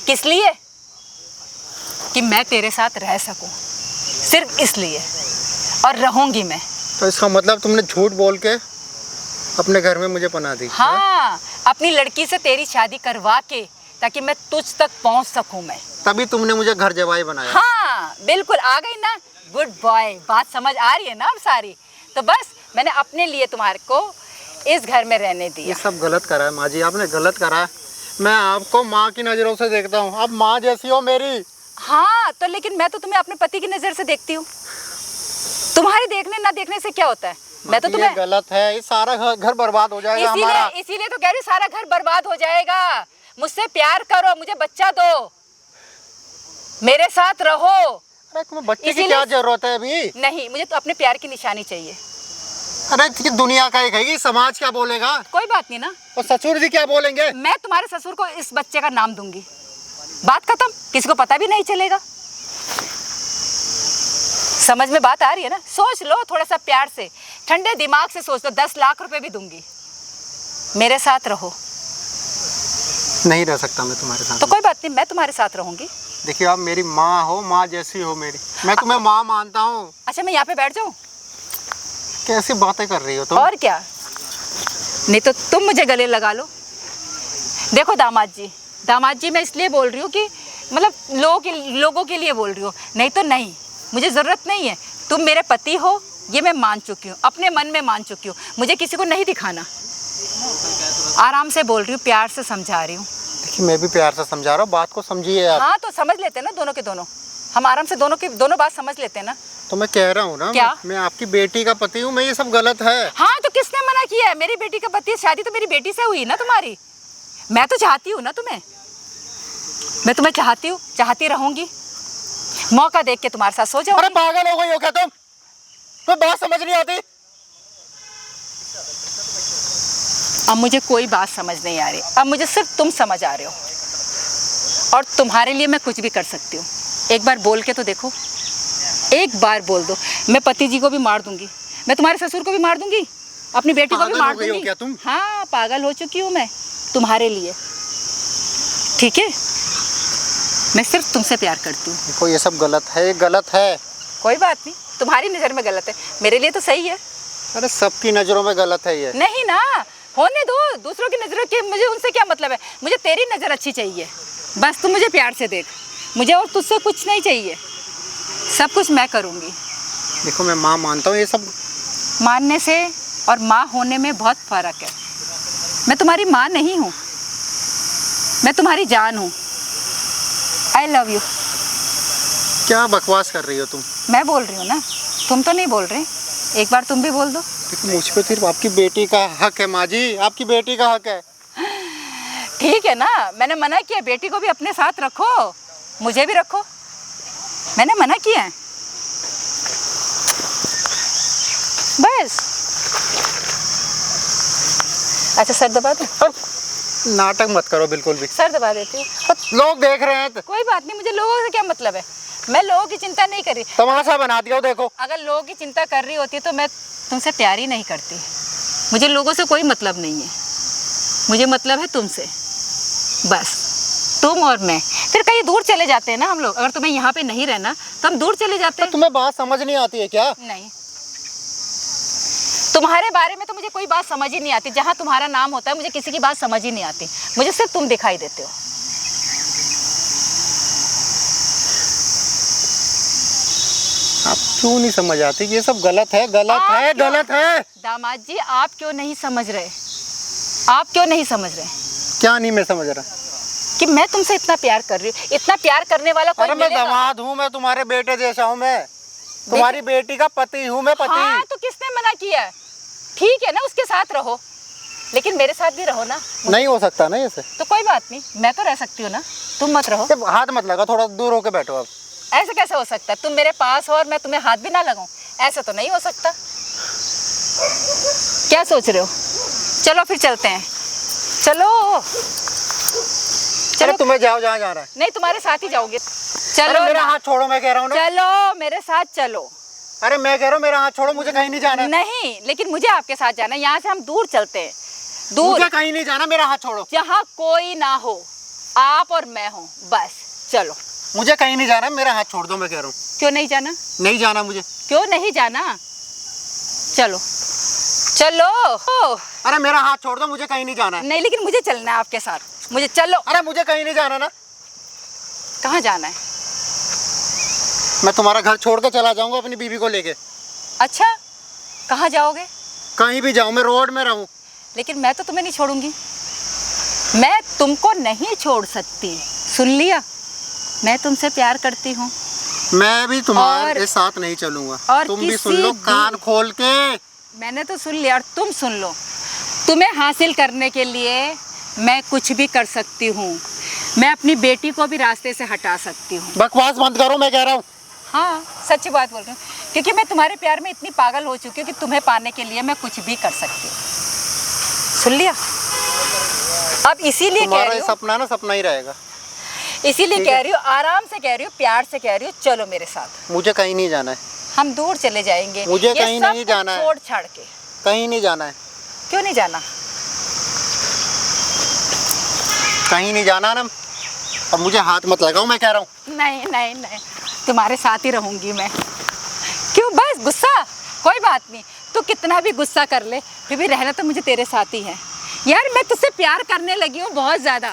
किस लिए? कि मैं तेरे साथ रह सकूं, सिर्फ इसलिए, और रहूंगी मैं। तो इसका मतलब तुमने झूठ बोल के अपने घर में मुझे पना दी? हाँ, अपनी लड़की से तेरी शादी करवा के, ताकि मैं तुझ तक पहुंच सकूं मैं। तभी तुमने मुझे घर जवाई बनाया। हाँ बिल्कुल, आ गई ना, गुड बॉय। बात समझ आ रही है ना अब सारी? तो बस मैंने अपने लिए तुम्हारे को इस घर में रहने ये दिया। सब गलत करा है माँ जी, आपने गलत करा है। मैं आपको माँ की नज़रों से देखता हूँ, आप माँ जैसी हो मेरी। हाँ तो लेकिन मैं तो तुम्हें अपने पति की नज़र से देखती हूँ। तुम्हारे देखने ना देखने से क्या होता है? मैं तो ये तुम्हें गलत है, ये सारा घर बर्बाद हो जाएगा हमारा। इसीलिए तो कह रही हूँ, सारा घर बर्बाद हो जाएगा। मुझसे प्यार करो, मुझे बच्चा दो, मेरे साथ रहो। अरे तुम्हें बच्चे की इसीलिए- क्या जरूरत है अभी? नहीं, मुझे तो अपने प्यार की निशानी चाहिए। अरे ये दुनिया का एक है, ये समाज क्या बोलेगा कोई बात नहीं ना, और ससुर जी क्या बोलेंगे। मैं तुम्हारे ससुर को इस बच्चे का नाम दूंगी, बात खत्म, किसी को पता भी नहीं चलेगा। समझ में बात आ रही है ना? सोच लो थोड़ा सा प्यार से, ठंडे दिमाग से सोच लो। 10 लाख रुपए भी दूंगी, मेरे साथ रहो। नहीं रह सकता मैं तुम्हारे साथ। तो कोई बात नहीं, मैं तुम्हारे साथ रहूंगी। देखिए आप मेरी माँ हो, माँ जैसी हो मेरी, मैं तुम्हें माँ मानता हूँ। अच्छा मैं यहाँ पे बैठ जाऊँ? कैसी बातें कर रही हो तुम? और क्या, नहीं तो तुम मुझे गले लगा लो। देखो दामाद जी मैं इसलिए बोल रही हूँ कि मतलब लोगों के लिए बोल रही हूँ, नहीं तो नहीं, मुझे ज़रूरत नहीं है। तुम मेरे पति हो, ये मैं मान चुकी हूँ, अपने मन में मान चुकी हूँ, मुझे किसी को नहीं दिखाना। आराम से बोल रही हूँ, प्यार से समझा रही हूँ। देखिए मैं भी प्यार से समझा रहा हूँ, बात को समझिए आप। हाँ तो समझ लेते हैं ना दोनों के दोनों, हम आराम से दोनों बात समझ लेते हैं ना। तो मैं कह रहा हूँ ना, क्या? मैं आपकी बेटी का पति हूँ, मैं ये सब गलत है। हाँ तो किसने मना किया है? मेरी बेटी का पति, शादी तो मेरी बेटी से हुई ना तुम्हारी। मैं तो चाहती हूँ ना तुम्हें, मैं तुम्हें चाहती हूँ, चाहती रहूंगी। मौका देख के तुम्हारे साथ सो जाओ। अरे पागल हो गई हो क्या तुम? बात समझ नहीं आती? अब मुझे कोई बात समझ नहीं आ रही, अब मुझे सिर्फ तुम समझ आ रहे हो, और तुम्हारे लिए मैं कुछ भी कर सकती हूँ। एक बार बोल के तो देखो, एक बार बोल दो, मैं पति जी को भी मार दूंगी, मैं तुम्हारे ससुर को भी मार दूंगी, अपनी बेटी को भी मार दूंगी। क्या तुम? हाँ पागल हो चुकी हूँ मैं तुम्हारे लिए, ठीक है? मैं सिर्फ तुमसे प्यार करती हूँ। देखो ये सब गलत है, ये गलत है। कोई बात नहीं, तुम्हारी नज़र में गलत है, मेरे लिए तो सही है। अरे सबकी नजरों में गलत है ये। नहीं ना, होने दो, दूसरों की नज़रों के मुझे उनसे क्या मतलब है? मुझे तेरी नज़र अच्छी चाहिए, बस तू मुझे प्यार से देख, मुझे और तुझसे कुछ नहीं चाहिए, सब कुछ मैं करूँगी। देखो मैं माँ मानता हूँ, ये सब मानने से और माँ होने में बहुत फ़र्क है। मैं तुम्हारी माँ नहीं हूँ, मैं तुम्हारी जान हूँ। I love you. क्या बकवास कर रही हो तुम? मैं बोल रही हूँ ना, तुम तो नहीं बोल रहे, एक बार तुम भी बोल दो। मुझ पे सिर्फ आपकी बेटी का हक है माँ जी, आपकी बेटी का हक है। ठीक है ना, मैंने मना किया, बेटी को भी अपने साथ रखो, मुझे भी रखो, मैंने मना किया है बस। अच्छा सर दबा दो। नाटक मत करो बिल्कुल भी, सर दबा देती हूँ। लोग देख रहे हैं तो। कोई बात नहीं, मुझे लोगों से क्या मतलब है, मैं लोगों की चिंता नहीं कर रही। तमाशा बना दिया हो देखो। अगर लोगों की चिंता कर रही होती तो मैं तुमसे प्यार ही नहीं करती। मुझे लोगों से कोई मतलब नहीं है, मुझे मतलब है तुमसे, बस तुम और मैं। फिर कहीं दूर चले जाते हैं ना हम लोग, अगर तुम्हें यहाँ पे नहीं रहना तो हम दूर चले जाते हैं। तुम्हें बात समझ नहीं आती है क्या? नहीं, तुम्हारे बारे में तो मुझे कोई बात समझ ही नहीं आती। जहाँ तुम्हारा नाम होता है मुझे किसी की बात समझ ही नहीं आती, मुझे सिर्फ तुम दिखाई देते हो। आप क्यों नहीं समझ आती कि ये सब गलत है, गलत है, गलत है? दामाद जी आप क्यों नहीं समझ रहे, आप क्यों नहीं समझ रहे? क्या नहीं मैं समझ रहा कि मैं तुमसे इतना प्यार कर रही हूँ, इतना प्यार करने वाला कोई अरे मैं मिलेगा? दामाद हूँ, मैं तुम्हारे बेटे जैसा हूँ, मैं तुम्हारी बेटी का पति हूँ, मैं पति। हाँ तो किसने मना किया? ठीक है ना, उसके साथ रहो, लेकिन मेरे साथ भी रहो ना। नहीं हो सकता ना ऐसे। तो कोई बात नहीं, मैं तो रह सकती हूँ ना, तुम मत रहो। हाथ मत लगा, थोड़ा दूर होके बैठो आप। ऐसे कैसे हो सकता है? तुम मेरे पास हो और मैं तुम्हें हाथ भी ना लगाऊं, ऐसे तो नहीं हो सकता। क्या सोच रहे हो? चलो फिर चलते हैं, चलो चलो तुम्हें जाओ जहाँ जाना है। नहीं तुम्हारे साथ ही जाओगे। अरे चलो मेरा ना। हाथ छोड़ो, मैं कह रहा हूँ ना। चलो मेरे साथ चलो। अरे मैं कह रहा हूँ मेरा हाथ छोड़ो, मुझे कहीं नहीं जाना है। नहीं, लेकिन मुझे आपके साथ जाना है, यहाँ से हम दूर चलते हैं, दूर मुझे कहीं नहीं जाना, मेरा हाथ छोड़ो। जहाँ कोई ना हो, आप और मैं हूँ, बस चलो। मुझे कहीं नहीं जाना, मेरा हाथ छोड़ दो, मैं कह रहा हूँ। क्यों नहीं जाना? नहीं जाना मुझे। क्यों नहीं जाना? चलो चलो। अरे मेरा हाथ छोड़ दो, मुझे कहीं नहीं जाना है। नहीं लेकिन मुझे चलना है आपके साथ, मुझे चलो। अरे मुझे कहीं नहीं जाना ना। कहाँ जाना है? मैं तुम्हारा घर छोड़ के चला जाऊंगा अपनी बीवी को लेके। अच्छा कहाँ जाओगे? कहीं भी जाऊं, मैं रोड में रहूं। लेकिन मैं तो तुम्हें नहीं छोड़ूंगी, मैं तुमको नहीं छोड़ सकती, सुन लिया? मैं तुमसे प्यार करती हूँ। मैं भी तुम्हारे साथ नहीं चलूंगा। और तुम भी सुन लो कान खोल के। मैंने तो सुन लिया और तुम सुन लो। तुम्हें हासिल करने के लिए मैं कुछ भी कर सकती हूँ, मैं अपनी बेटी को भी रास्ते से हटा सकती हूँ। बकवास बंद करो, मैं कह रहा हूँ। हाँ सच्ची बात बोल रही हूँ, क्योंकि मैं तुम्हारे प्यार में इतनी पागल हो चुकी हूँ कि तुम्हें पाने के लिए मैं कुछ भी कर सकती हूँ। सुन लिया? अब इसीलिए कह तुम्हारा रही ये हूँ, सपना ना सपना ही रहेगा। इसीलिए ठीक कह है। रही हूँ, आराम से कह रही हूँ, प्यार से कह रही हूँ, चलो मेरे साथ। मुझे कहीं नहीं जाना है, हम दूर चले जाएंगे। मुझे ये कहीं सब नहीं कुछ जाना है। छोड़ छाड़ के। कहीं नहीं जाना है, क्यों नहीं जाना? कहीं नहीं जाना ना। अब मुझे हाथ मत लगाओ, मैं कह रहा हूँ। नहीं नहीं नहीं, तुम्हारे साथ ही रहूंगी मैं। क्यों बस गुस्सा? कोई बात नहीं, तू कितना भी गुस्सा कर ले, फिर भी रहना तो मुझे तेरे साथ ही है। यार मैं तुझसे प्यार करने लगी हूँ बहुत ज्यादा।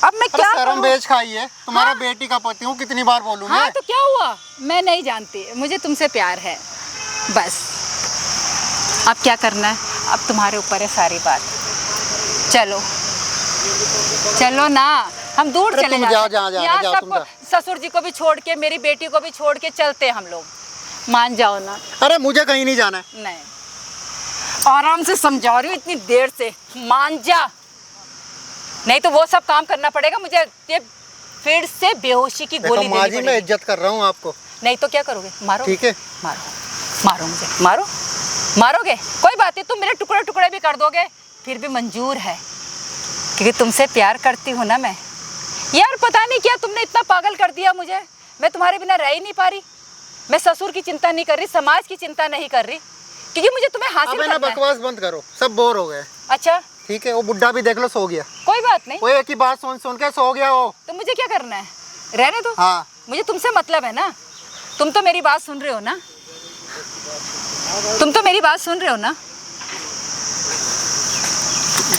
अब मैं अरे क्या शर्म करूँ? बेच खाई है, तुम्हारा हाँ? बेटी का पति हूँ, कितनी बार बोलूँ हाँ मैं? तो क्या हुआ? मैं नहीं जानती, मुझे तुमसे प्यार है बस। अब क्या करना है? अब तुम्हारे ऊपर है सारी बात। चलो चलो ना, हम दूर अरे चले तुम जाते जाओ, हैं। जाओ, जाओ, यहाँ जाओ, तुम सबको, ससुर जी को भी छोड़ के, मेरी बेटी को भी छोड़ के चलते हैं हम लोग। मान जाओ ना। अरे मुझे कहीं नहीं जाना है। नहीं, आराम से समझा रही हूँ इतनी देर से, मान जा, नहीं तो वो सब काम करना पड़ेगा मुझे। ये फिर से बेहोशी की देखो गोली माँ देनी जी, मैं पड़ेगी। इज्जत कर रहा हूँ आपको। नहीं तो क्या करोगे? मारो। ठीक है, मारो, मारो मुझे, मारो, मारोगे कोई बात नहीं, तुम मेरे टुकड़े टुकड़े भी कर दोगे फिर भी मंजूर है, क्योंकि तुमसे प्यार करती हूँ ना मैं। यार पता नहीं क्या तुमने इतना पागल कर दिया मुझे, मैं तुम्हारे बिना रह ही नहीं पा रही। मैं ससुर की चिंता नहीं कर रही, समाज की चिंता नहीं कर रही, क्योंकि मुझे तुम्हें हासिल अब है ना, करना है। बकवास बंद करो, सब बोर हो गए। अच्छा ठीक है, वो बुड्ढा भी देख लो सो गया। कोई बात नहीं, वो एक ही बात सुन सुन के सो गया वो। तो मुझे क्या करना है? रहने दो। हाँ, मुझे तुमसे मतलब है ना, तुम तो मेरी बात सुन रहे हो ना, तुम तो मेरी बात सुन रहे हो ना।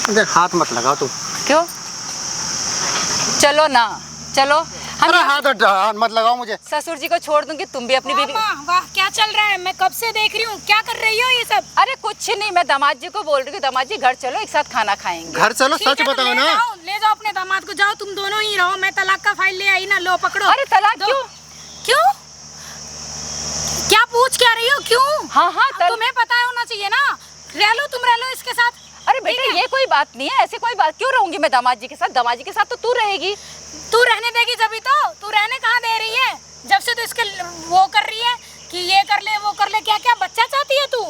इधर हाथ मत लगाओ तुम। क्यों? चलो ना, चलो हम अरे हाथ मत लगाओ मुझे। ससुर जी को छोड़ दूंगी, तुम भी अपनी बीवी। वाह वाह, क्या चल रहा है? मैं कब से देख रही हूँ, क्या कर रही हो ये सब? अरे कुछ नहीं, मैं दामाद जी को बोल रही हूँ, दामाद जी घर चलो, एक साथ खाना खाएंगे। घर चलो, ठीक सच है, तो बताओ ना। ले जाओ अपने दामाद को, जाओ तुम दोनों ही रहो, मैं तलाक का फाइल ले आई ना, लो पकड़ो। अरे तलाक दो। क्यों? क्यों? क्या पूछ क्या रही हो? क्यों? हाँ हाँ अब तुम्हें पता होना चाहिए ना, रह लो, तुम रह लो इसके साथ। अरे बेटा ये कोई बात नहीं है, ऐसी कोई बात क्यों रहूंगी मैं दामाद जी के साथ? दामाद जी के साथ तो तू रहेगी। तू रहने देगी जब तो, तू रहने कहाँ दे रही है? जब से तो इसके वो कर रही है कि ये कर ले वो कर ले, क्या क्या बच्चा चाहती है तू?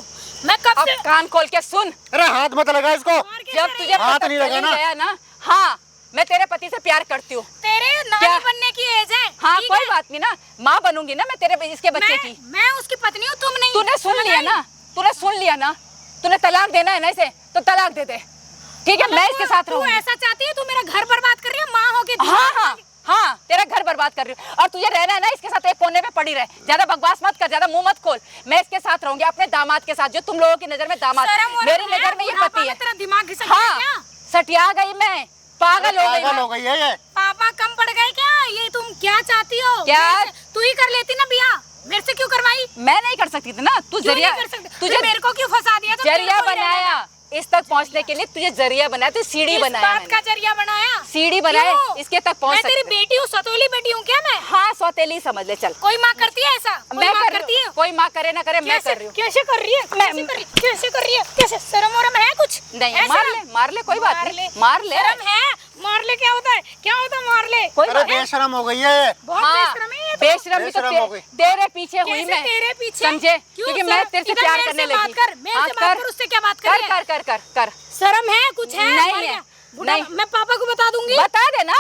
मैं कब अब से कान खोल के सुन, अरे हाथ मत लगा इसको। मार के जब रही तुझे है? हाथ पता नहीं चल लगा ना? गया ना, हाँ मैं तेरे पति से प्यार करती हूँ। तेरे क्या? नानी बनने की एज है। हाँ ठीक कोई है? बात नहीं ना, माँ बनूंगी ना मैं तेरे इसके बच्चे की। मैं उसकी पत्नी हूँ, तुम नहीं। तूने सुन लिया ना, तूने सुन लिया ना, तूने तलाक देना है ना इसे, तो तलाक दे दे, ठीक है? मैं इसके साथ तू रहूंगी। ऐसा चाहती है? तू मेरा घर बर्बाद कर रही है माँ होके? हाँ हाँ हाँ, तेरा घर बर्बाद कर रही हूँ, और तुझे रहना है ना इसके साथ, एक कोने में पड़ी रहे, ज्यादा बकवास मत कर, ज्यादा मुंह मत खोल। मैं इसके साथ रहूंगी, अपने दामाद के साथ, जो तुम लोगों की नजर में दामाद, मेरी नजर में ये पति है। तेरा दिमाग घिस गया हाँ क्या? सटिया गई मैं, पागल हो गई पागल मैं। हो गई है ये। पापा कम पड़ गए क्या? ये तुम क्या चाहती हो? क्या? तू ही कर लेती ना बिया, मेरे से क्यों करवाई? मैं नहीं कर सकती थी ना, तू क्यों जरिया, नहीं कर सकते? तुझे तू मेरे को क्यों फंसा दिया? तो जरिया तेरे को ही बनाया रहना इस तक पहुंचने के लिए, तुझे जरिया बनाया, तू सीढ़ी इस बनाया बात का मैंने। जरिया बनाया? सीढ़ी बनाए, क्यों? इसके तक पहुंच मैं तेरी सकते। बेटी हूँ, सतोली बेटी हूँ क्या मैं? हाँ सौतेली समझ ले, चल। कोई माँ करती है ऐसा? कोई मैं माँ कर करती रही है? हूँ, कोई माँ करे ना करे, मैं कर रही हूँ। कैसे कर रही है? कैसे कर रही है? कैसे कर रही है? कैसे? शर्म वरम है कुछ? नहीं है मार शर्म? ले, मार ले, कोई बात नहीं, मार ले। शर्म है? मार ले क्या होता है? क्या होता है मार ले? कोई अरे बात नहीं। बेशरम हो गई है ये। बहुत हाँ, बेशरम है ये तो। बेशरम भी तो बेशरम हो गई। तेरे पीछे हुई कैसे मैं, तेरे पीछे? समझे? क्यों क्योंकि शर्म? मैं तेरे से इधर प्यार मेरे करने से बात लगी। कर, मेरे हाँ, से बात कर, उससे क्या बात कर? कर कर कर कर। शर्म है कुछ है? नहीं मर है, गया। बुढ़ा, नहीं। मैं पापा को बता दूंगी। बता दे ना,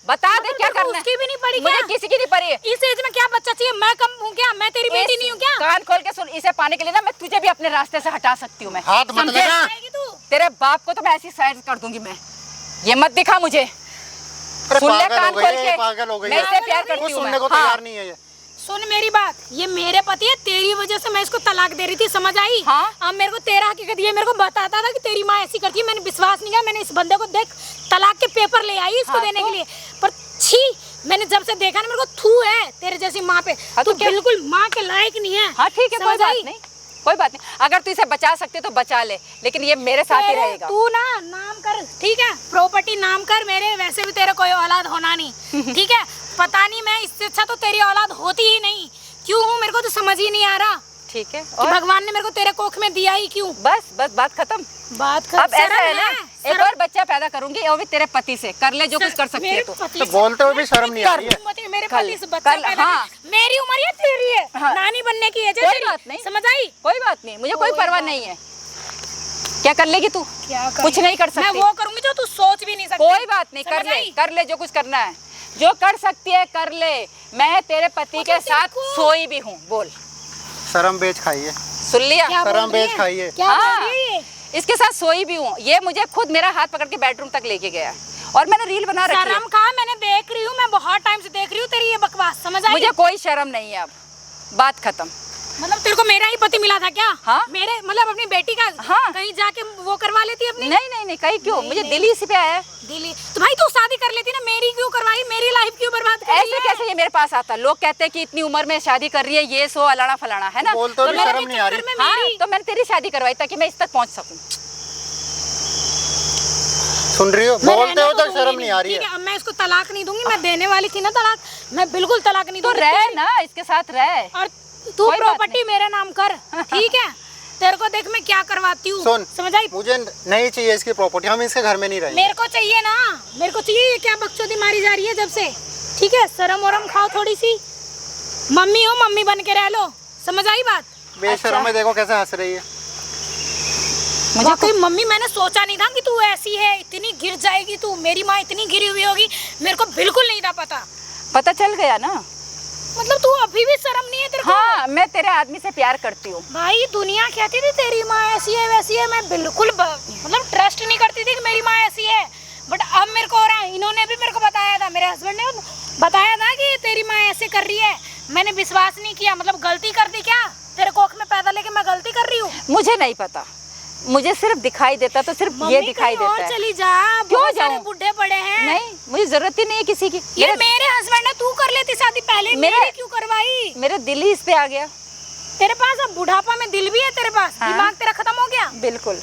बता दे मतलब क्या तेरे को करना है। उसकी भी नहीं पड़ी मुझे क्या? किसी की नहीं पड़ी है। इस एज में क्या बच्चा चाहिए? मैं कम हूँ क्या? मैं तेरी बेटी नहीं हूँ क्या? कान खोल के सुन, इसे पाने के लिए ना मैं तुझे भी अपने रास्ते से हटा सकती हूँ मैं। हाथ मत समझे? लगा। आएगी तू? तेरे बाप को तो मैं ऐसी साइड कर दूंगी मैं, ये मत दिखा मुझे। अरे सुन ले पागल कान हो खोल गई के, है, पागल हो गई मैं है। इससे प्यार कुछ करती हूँ सुनने को मैं। हाँ। तैयार नहीं है ये। सुन मेरी बात, ये मेरे पति है, तेरी वजह से मैं इसको तलाक दे रही थी, समझ आई? हाँ। अब मेरे को तेरा हकीकत ये मेरे को बताता था कि तेरी माँ ऐसी करती है, मैंने विश्वास नहीं किया, मैंने इस बंदे को देख तलाक के पेपर ले आई इसको हाँ, देने तो? के लिए, पर छी, मैंने जब से देखा ना मेरे को थू है तेरे जैसी माँ पे। हाँ, तो तू क्या? बिल्कुल माँ के लायक नहीं है। हाँ ठीक है, कोई समझ बात आई? नहीं, कोई बात नहीं। अगर तू इसे बचा सकती तो बचा ले, लेकिन ये मेरे साथ ही रहेगा। तू ना नाम कर, ठीक है, प्रॉपर्टी नाम कर मेरे, वैसे भी तेरा कोई औलाद होना नहीं, ठीक है? पता नहीं, मैं इससे अच्छा तो तेरी औलाद होती ही नहीं। क्यों हूँ मेरे को तो समझ ही नहीं आ रहा ठीक है, कि और भगवान ने मेरे को तेरे कोख में दिया ही क्यों? बस बस बात खत्म। बात कर। अब ऐसा है ना, एक और बच्चा पैदा करूंगी, वो भी तेरे पति से। कर ले जो कुछ कर सकती है तू। तो बोलते हुए भी शर्म नहीं आ रही है। मेरे पति से बच्चा पैदा हाँ। मेरी उम्र है तेरी है, हाँ। नानी बनने की है कोई बात नहीं, समझ आई? कोई बात नहीं, मुझे कोई परवाह नहीं है। क्या कर लेगी तू? क्या कुछ नहीं कर सकती। मैं वो करूंगी जो तू सोच भी नहीं सकती। कोई बात नहीं, कर ले जो कुछ करना है, जो कर सकती है कर ले। मैं तेरे पति के साथ सोई भी हूँ। बोल। शर्म बेच खाइए, सुन लिया? क्या बोल शर्म रही बेच है? खाइए। क्या बोल हाँ, रही है ये? इसके साथ सोई भी हूँ। ये मुझे खुद मेरा हाथ पकड़ के बेडरूम तक लेके गया और मैंने रील बना रखी है। शर्म कहाँ, मैंने देख रही हूँ, मैं बहुत टाइम से देख रही हूँ तेरी ये बकवास, समझ आई? मुझे कोई शर्म नहीं है अब, बात खत्म। मतलब तेरे को मेरा ही पति मिला था क्या? हाँ। मेरे मतलब अपनी बेटी का हाँ। कहीं जाके वो करवा लेती अपनी? नहीं नहीं नहीं, कहीं क्यों? मुझे दिल्ली से पे आया है। दिल्ली तो भाई तू शादी कर लेती ना, मेरी क्यों करवाई? मेरी लाइफ क्यों बर्बाद कर ऐसे कैसे ये मेरे पास आता? लोग कहते हैं कि इतनी उम्र में शादी कर रही है, ये सो अलाना फलाना, है ना? बोलते हुए भी मेरे शर्म नहीं आ रही। चक्कर में हाँ, मेरी तो मैंने तेरी शादी करवाई ताकि मैं इस तक पहुंच सकूं। सुन रही हो? मैं बोलते हो रहना तो दूंगी शर्म नहीं आ रही ठीक है। है, अब मैं इसको तलाक नहीं दूंगी, मैं देने वाली थी ना तलाक, मैं बिल्कुल तलाक नहीं तो दूंगी। रह ना, इसके साथ रह। और तू कोई बात प्रॉपर्टी मेरे नाम कर, ठीक है? तेरे को देख मैं क्या करवाती हूँ, सुन, समझ आई? मुझे नहीं चाहिए इसकी प्रॉपर्टी, हम इसके घर में नहीं रहेंगे। मेरे को चाहिए ना, मेरे को चाहिए। ये क्या बकचोदी मारी जा रही है जब से, ठीक है? शर्म वरम खाओ थोड़ी सी, मम्मी हो मम्मी बन के रह लो, समझ आई बात? बेशर्म है, देखो कैसे हंस रही है। मुझे वाकई मम्मी, मैंने सोचा नहीं था कि तू ऐसी है, इतनी गिर जाएगी तू। मेरी माँ इतनी गिरी हुई होगी, मेरे को बिल्कुल नहीं था पता चल गया ना। मतलब तू अभी भी शर्म नहीं है तेरे को? हाँ, मैं तेरे आदमी से प्यार करती हूँ। भाई दुनिया कहती थी तेरी माँ ऐसी है वैसी है, मैं बिल्कुल मतलब ट्रस्ट नहीं करती थी कि मेरी माँ ऐसी है। बट अब मेरे को हो रहा है, इन्होंने भी मेरे को बताया था, मेरे हस्बैंड ने बताया था कि तेरी माँ ऐसे कर रही है। मैंने विश्वास नहीं किया, मतलब गलती कर दी क्या? तेरे कोख में पैदा लेके मैं गलती कर रही हूँ? मुझे नहीं पता, मुझे सिर्फ दिखाई देता, तो सिर्फ ये दिखाई कहीं और देता है। चली जा, क्यों बहुत सारे जाऊं? बुढ़े पड़े हैं। नहीं, मुझे जरूरत ही नहीं है किसी की। ये मेरे हस्बैंड ने, तू कर लेती शादी पहले, मेरे क्यों करवाई? मेरे दिल ही इस पे आ गया। तेरे पास अब बुढ़ापा में दिल भी है तेरे पास? हाँ। दिमाग तेरा खत्म हो गया? बिल्कुल,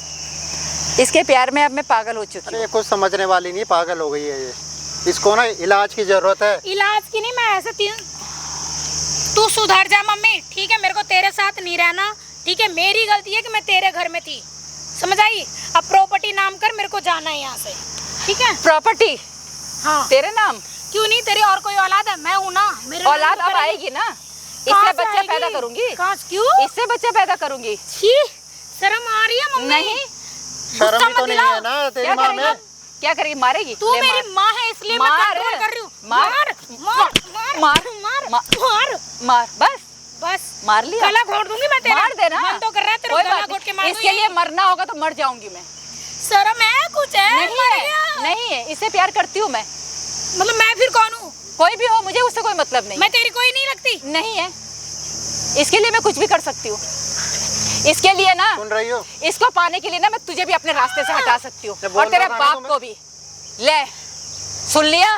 इसके प्यार में अब मैं पागल हो चुकी अरे हूँ। ये कुछ समझने वाली नहीं, पागल हो गई है ये। इसको ना इलाज की जरूरत है। इलाज की नहीं, मैं ऐसे तू सुधर जा मम्मी, ठीक है? मेरे को तेरे साथ नहीं रहना, ठीक है? मेरी गलती है कि मैं तेरे घर में थी, समझ आई? अब प्रॉपर्टी नाम कर, मेरे को जाना है यहाँ से, ठीक है? प्रॉपर्टी हाँ। तेरे नाम? क्यों नहीं? तेरी और कोई औलाद है? मैं हूँ ना, मेरे नाम औलाद तो अब करेगी। आएगी ना, कहाँ इससे से बच्चा आएगी? पैदा करूंगी। कहाँ से? क्यों? इससे बच्चा पैदा करूंगी। छी, शर्म आ रही है मम्मी? नहीं, शर्म गुस्सा ही तो मत नहीं दिलाओ। है ना तेरी क्या माँ करेगी? में। क्या करेगी? मारेगी? तू ले मेरी मार। माँ है इसलिए मैं मार। कंट्रोल कर रही हूँ। मार। मार मार मार मार। मार मार। मार मार, बस बस मार लिया। गला घोट दूंगी मैं तेरा। मार देना। मन तो कर रहा है तेरा कोई गला बात घोट के नहीं, मार दूं। इसके लिए मरना होगा तो मर जाऊंगी मैं। शर्म है कुछ है? नहीं मर है, गया। नहीं है, इससे प्यार करती हूँ मैं। मतलब मैं फिर कौन हूँ? कोई भी हो, मुझे उससे कोई मतलब नहीं। मैं तेरी कोई नहीं लगती? नहीं है, इसके लिए मैं कुछ भी कर सकती हूँ। इसके लिए ना, सुन रही हो? इसको पाने के लिए ना मैं तुझे भी अपने रास्ते से हटा सकती हूँ, मैं बोल और तेरे रहा था ना बाप तुम्हें। को भी। ले, सुन लिया?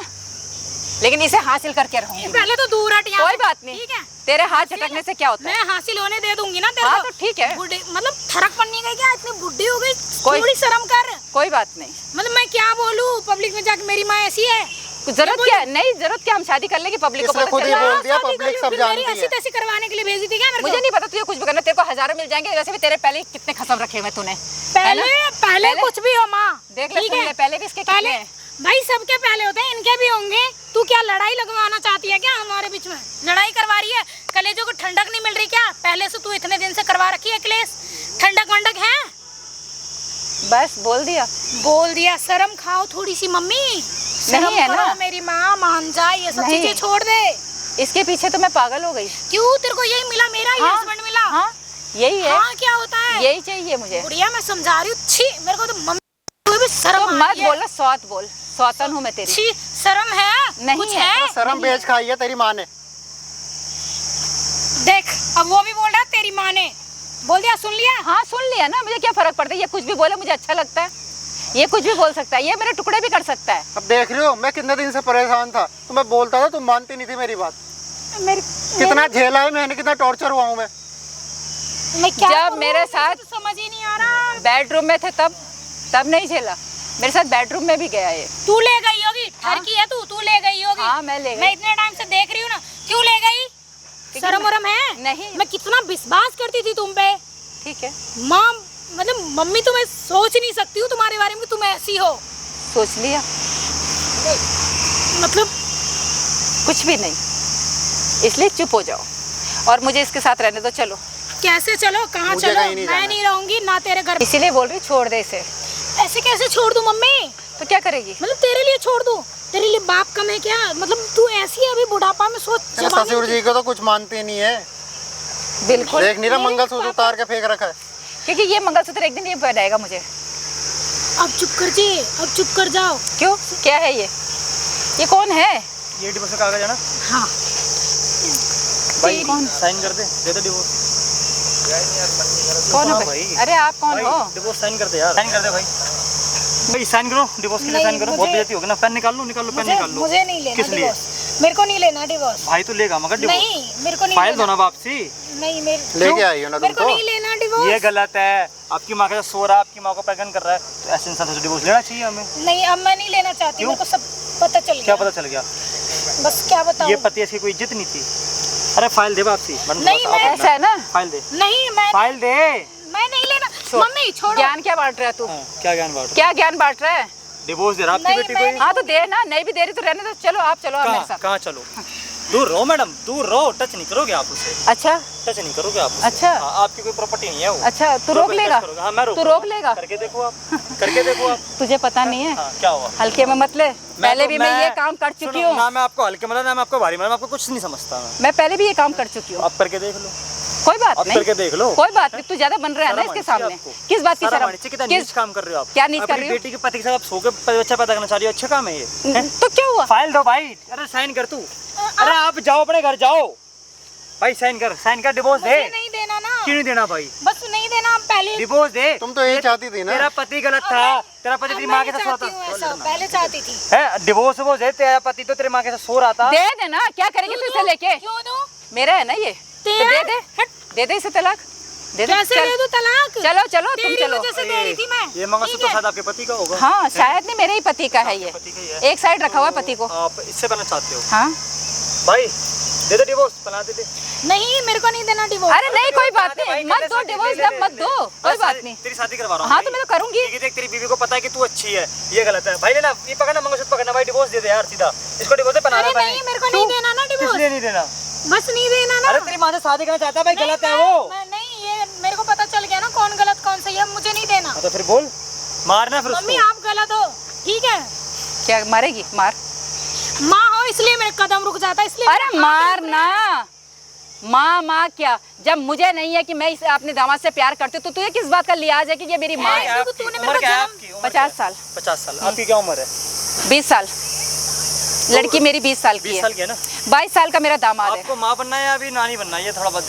लेकिन इसे हासिल करके रहूंगी। पहले तो दूर हट यहाँ कोई से, बात नहीं, ठीक है? तेरे हाथ झटकने से क्या होता है? मैं हासिल होने दे दूंगी ना तेरे हाँ, को। तो ठीक है। बुढ़ी मतलब फर्क पड़ने का क्या? इतनी बुढ़ी हो गई, कोई- थोड़ी शर्म कर। कोई बात नहीं, मतलब मैं क्या बोलूँ पब्लिक में जाके मेरी माँ ऐसी है? जरूरत क्या है? नहीं, जरूरत क्या, हम शादी कर लेंगे, पब्लिक को इसने पता खुद ही चल बोल जाएगा। दिया, शादी कर पब्लिक ली, सब फिर जानती मेरी है। ऐसी तैसी करवाने के लिए भेजी थी क्या मेरे को? मुझे नहीं पता, तुझे कुछ भी करना, तेरे को हजारों मिल जाएंगे। वैसे भी तेरे पहले ही कितने खसम रखे हुए तूने, है ना? पहले कुछ भी हो माँ, देख ले, ठीक सुन है? ले, पहले भी इसके कितने पहले हैं। भाई सबके पहले होते हैं, इनके भी होंगे। तू क्या लड़ाई लगवाना चाहती है क्या हमारे बीच में? लड़ाई करवा रही है? कलेजों को ठंडक नहीं मिल रही क्या? पहले से तू इतने दिन से करवा रखी है क्लेश, ठंडक वंडक है? बस बोल दिया। बोल दिया। शर्म खाओ थोड़ी सी मम्मी, शर्म नहीं है करो, ना? मेरी माँ मान जा, ये सब नहीं। चीजें छोड़ दे। इसके पीछे तो मैं पागल हो गई। क्यों? तेरे को यही मिला, मेरा ही हाँ, हस्बैंड मिला। हाँ, यही है, हाँ, क्या होता है? यही चाहिए मुझे। बुढ़िया मैं समझा रही हूँ, छी मेरे को तो मम्मी को भी शर्म तो आ मत रही है। बोलना, सौत बोल, सौतन हूँ मैं तेरी। छी, शर्म है? नहीं कुछ है। है? शर्म बेच खाई है तेरी माँ ने। देख अब वो भी बोल रहा है तेरी माँ ने बोल दिया, सुन लिया? हाँ, सुन लिया ना, मुझे क्या फर्क पड़ता है? ये कुछ भी बोले, मुझे अच्छा लगता है। ये कुछ भी बोल सकता है, ये मेरे टुकड़े भी कर सकता है। अब देख रही हो, मैं कितने दिन से परेशान था, तुम्हें बोलता था, तुम मानती नहीं थी मेरी बात। कितना झेला है मैंने, कितना टॉर्चर हुआ हूँ मैं। मैं क्या जब करूं? मेरे साथ तो समझ ही नहीं आ रहा। बेडरूम में थे तब नहीं झेला, मेरे साथ बेडरूम में भी गया ये। तू ले गई होगी, हाँ। ठरकी है तू ले गई होगी। हाँ, मैं ले गई। मैं इतने टाइम से देख रही हूँ ना, क्यों ले गई? शर्म वरम है? नहीं। मैं कितना विश्वास करती थी तुम पे। ठीक है, माँ मतलब मम्मी तो मैं सोच नहीं सकती हूँ तुम्हारे बारे में कि तुम ऐसी हो। सोच लिया? मतलब कुछ भी नहीं, इसलिए चुप हो जाओ और मुझे इसके साथ रहने दो। चलो। कैसे चलो, कहाँ मुझे चलो? कहीं नहीं मैं जाना। नहीं रहूंगी ना तेरे घर। इसीलिए बोल रही छोड़ दे इसे। ऐसे कैसे छोड़ दूं मम्मी? तो क्या करेगी? मतलब तेरे लिए छोड़ दूं? तेरे लिए बाप कम है क्या? मतलब तू ऐसी है अभी बुढ़ापा में, सोच। जवानी ससुर जी को तो कुछ मानते नहीं है। बिल्कुल। देख नहीं रहा मंगलसूत्र उतार के फेंक रखा है। क्योंकि ये मंगलसूत्र एक दिन ये पहनाएगा मुझे। अब चुप कर जी, अब चुप कर जाओ। क्यों, क्या है ये कौन है? ये डिवोर्स का कागज है ना हाँ भाई, कौन? साइन कर दे दो डिवोर्स। कौन हो हाँ भाई? भाई। अरे आप कौन हो? डिवोर्स साइन कर दे यार, साइन कर दे भाई। भाई साइन करो, डिवोर्स के लिए नहीं, साइन करो। बहुत मुझे- बेइज्जती होगी ना। पेन निकाल लो, निकाल लो, पेन निकाल लो। मुझे नहीं लेना किस लिए? डिवोर्स। मेरे को नहीं लेना डिवोर्स। भाई तो लेगा मगर डिवोर्स। नहीं, मेरे को नहीं फाइल दो लेना। ना वापसी। नहीं, लेके आई हो ना मेरे तुम को तो। नहीं लेना डिवोर्स। ये गलत है। आपकी माँ के साथ सो रहा है, आपकी माँ को प्रेग्नेंट कर रहा है, तो ऐसे इंसान से डिवोर्स लेना चाहिए हमें। नहीं, अब मैं नहीं लेना चाहती। क्यों? मेरे को सब पता चल गया। क्या पता चल गया? बस क्या बताऊं? ये पति ऐसी कोई इज्जत नहीं थी। अरे फाइल दे वापसी। नहीं, मैं- ऐसा है ना? फाइल दे, नहीं, फाइल दे। मैं नहीं लेना। छोड़। मम्मी छोड़ो। ज्ञान क्या बांट रहा है तू? हाँ, क्या ज्ञान बांट? क्या ज्ञान बांट रहा है? डिवोर्स दे रहा आपकी नहीं, बेटी मैं- को। हाँ तो दे ना, नहीं भी दे रही तो रहने दो। चलो आप, चलो आप मेरे कहाँ साथ। कहाँ चलो? दूर रहो मैडम, दूर रहो। टच नहीं करोगे आप उसे, अच्छा टच नहीं करोगे आप उसे। अच्छा। हाँ, आपकी कोई प्रॉपर्टी नहीं है वो। अच्छा, तू तो रोक कोई लेगा? टच करोगे? हाँ, मैं रोक तू लूँगा। रोक लेगा? करके देखो आप, करके देखो आप। तुझे पता नहीं है? हाँ, क्या हुआ? हल्के में मत ले। पहले तो भी मैं ये काम कर चुकी सुनो, हूँ। ना मैं आपको हल्के मतलब, ना मैं आपको भारी मतलब, आपको कुछ नहीं समझता मैं। पहले भी ये काम कर चुकी हूँ। आप करके देख लो, कोई बात आप नहीं, करके देख लो। कोई बात नहीं। तू ज्यादा बन रहा है ना शर्म इसके आनी चाहिए सामने। आपको। किस बात की शर्म शर्म? आनी चाहिए। कितना किस नीच काम कर रहे हो आप? क्या नीच कर अपनी रही हूँ? बेटी के पति के साथ आप सो के बच्चा पैदा करना चाह रही हो, अच्छा काम है ये? हैं? तो क्या हुआ? फाइल दो भाई। अरे साइन कर तू। अरे आप जाओ अपने घर जाओ भाई। साइन कर डिवोर्स दे। मुझे नहीं देना ना। क्यों नहीं देना भाई? बस नहीं देना। पहले डिवोर्स दे। तुम तो यही चाहती थी ना। तेरा पति गलत था, तेरा पति तेरी माँ के साथ चाहती सोता हूँ ऐसा, पहले चाहती थी। है। डिवोर्स वो दे। तेरा पति तो तेरे माँ के साथ सो रहा था। दे देना, क्या करेगी तू इसे लेके? क्यों दूं? मेरा है ना ये, तो तेरा? दे दे। हट। दे दे इसे तलाक। दे दे। कैसे चल। दे दूं तलाक? चलो चलो तुम तेरी चलो। वजह से दे रही थी मैं। ये मंगलसूत्र ठीक है? शायद आपके पति का होगा। हाँ शायद नहीं, मेरे ही पति का है ये। पति का ही है। एक साइड रखा हुआ है पति को। आप इससे बनना चाहते हो? हाँ। भाई दे दे डिवोर्स, बना दे दे। नहीं, मेरे को नहीं देना डिवोर्स। अरे नहीं कोई बात भाई, नहीं, कर मत ले दो शादी, डिवोर्स, ले, जब ले, मत ले। दो, कोई अरे बात नहीं। तेरी शादी करवा रहा हूँ। हाँ भाई। तो मैं तो करूंगी। ठीक है, देख तेरी बीवी को पता है कि तू अच्छी है, ये गलत है भाई। लेना ये पकड़ना, मंगलसूत्र पकड़ना भाई। डिवोर्स दे दे यार सीधा। इसको डिवोर्स पहनाना अरे भाई। नहीं, मेरे को नहीं देना ना किस डिवोर्स। लिए नहीं देना? बस नहीं देना ना। अरे तेरी माँ से शादी करना चाहता है भाई, नहीं, गलत है वो। नहीं, ये मेरे को पता चल गया ना कौन गलत कौन सही है। मुझे नहीं देना। हाँ, तो फिर बोल, मारना फिर मम्मी उसको। आप गलत हो, ठीक है? क्या मारेगी? मार। माँ हो इसलिए मेरा कदम रुक जाता है, इसलिए अरे मार ना। माँ क्या, जब मुझे नहीं है कि मैं इस अपने दामाद से प्यार करती हूँ तो तुझे किस बात का लिहाज है कि ये मेरी माँ है? है। तूने मेरे उम्र को क्या है जन्म- आपकी? उम्र क्या 50 है? साल। 50 साल। आपकी क्या उम्र है? 20 साल। लड़की मेरी 20 साल की 20 है। साल की है ना? 22 साल का मेरा दामाद है। आपको माँ बनना है या अभी नानी बनना है? ये थोड़ा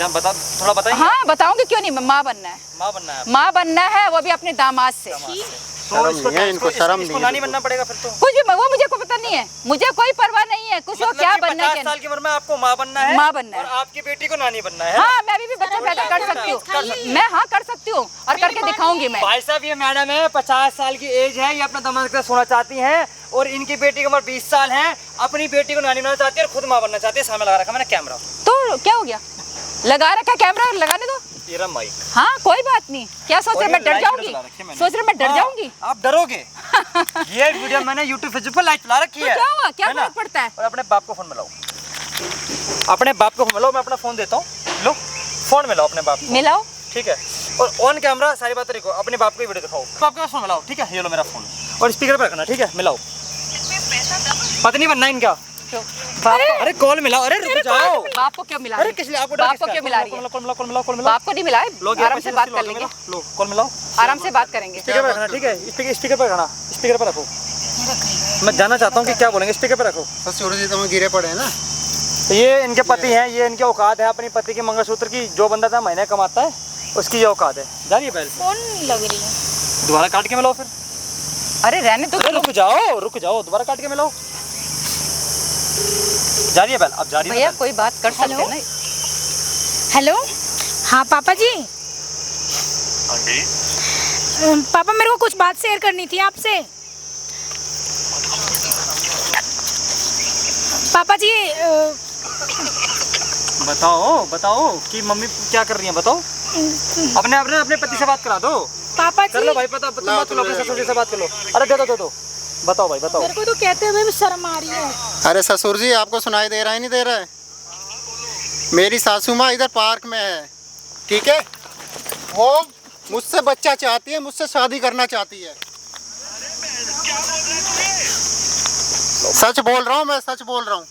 थोड़ा बताइए। हाँ बताऊंगी, क्यों नहीं, माँ बनना है। माँ बनना है माँ बनना है, वो भी अपने दामाद से। तो शर्म इसको नहीं है, इनको शर्म इसको नहीं है नानी बिल्कुल। बनना पड़ेगा फिर तो। कुछ भी वो मुझे को पता नहीं है, मुझे कोई परवाह नहीं है कुछ वो मतलब क्या कि बनना 50 है। साल की उम्र में आपको माँ बनना है, माँ बनना है। और आपकी बेटी को नानी बनना है। हाँ मैं अभी भी बच्चा पैदा कर सकती हूँ, मैं हाँ कर सकती हूँ और करके दिखाऊंगी मैं। भाई साहब ये मैडम है, 50 साल की एज है, ये अपना दामाद के साथ सोना चाहती हैं, और इनकी बेटी की उम्र 20 साल है। अपनी बेटी को नानी बनाना चाहती है और खुद माँ बनना चाहती है। सामने लगा रखा मैंने कैमरा। तो क्या हो गया, लगा रखा कैमरा, लगाने दो। ये रहा माइक। हाँ कोई बात नहीं, क्या सोच रहे और मैं ये डर लाइट जाऊंगी? चला रखी है मैंने। सोच रहे मैं डर हाँ, जाऊंगी? आप डरोगे? ये वीडियो मैंने YouTube फेसबुक पर लाइव चला रखी तो है। क्या हुआ, क्या है ना? फर्क पड़ता है? और अपने बाप को फोन मिलाओ, अपने बाप को फोन मिलाओ। मैं अपना फोन देता हूँ, लो फोन मिलाओ अपने बाप को, मिलाओ। ठीक है? और ऑन कैमरा सारी बातें रिकॉर्ड, अपने बाप को ही वीडियो दिखाओ। बाप के पास फोन मिलाओ, ठीक है? ये लो मेरा फोन, और स्पीकर पे रखना, ठीक है? मिलाओ। पत्नी बनना है इनका। क्यों? बाप को, अरे कॉल मिलाओ। अरे रुक जाओ। बाप को क्यों मिला अरे रही? किस लिए आपको बाप को क्यों मिला रही है? कॉल मिलाओ, कॉल मिलाओ, कॉल मिलाओ। बाप को नहीं मिलाए, लोग आराम से बात कर लेंगे, लो कॉल मिलाओ, आराम से बात करेंगे। स्पीकर पे रखना, ठीक है? स्पीकर पे रखना, स्पीकर पे रखो। मैं जानना चाहता हूँ कि क्या बोलेंगे, स्पीकर पे रखो। ससुर जी तो गिरे पड़े हैं ना। तो ये इनके पति हैं, ये इनके औकात है अपनी पति के मंगलसूत्र की। जो बंदा था महीने कमाता है उसकी ये औकात है। जा रही है पहले कौन लग रही है? दोबारा काट के मिलाओ फिर। अरे रहने तो, अरे रुक जाओ, दोबारा काट के मिलाओ। जा रही है पहले, अब जा रही है भैया पहले। कोई बात कर सकते हैं ना। हेलो, हाँ पापा जी। हाँ जी। पापा मेरे को कुछ बात शेयर करनी थी आपसे। पापा जी बताओ कि मम्मी क्या कर रही है, बताओ। अपने पति से बात करा दो। पापा कर जी लो भाई, पता तुम बात करो अपने ससुर जी से बात कर लो। अरे दे दो बताओ भाई बताओ। मेरे को तो कहते हुए भी शर्म आ रही है। अरे ससुर जी, आपको सुनाई दे रहा है नहीं दे रहा है? मेरी सासू माँ इधर पार्क में है, ठीक है? वो मुझसे बच्चा चाहती है, मुझसे शादी करना चाहती है। सच बोल रहा हूँ मैं, सच बोल रहा हूँ।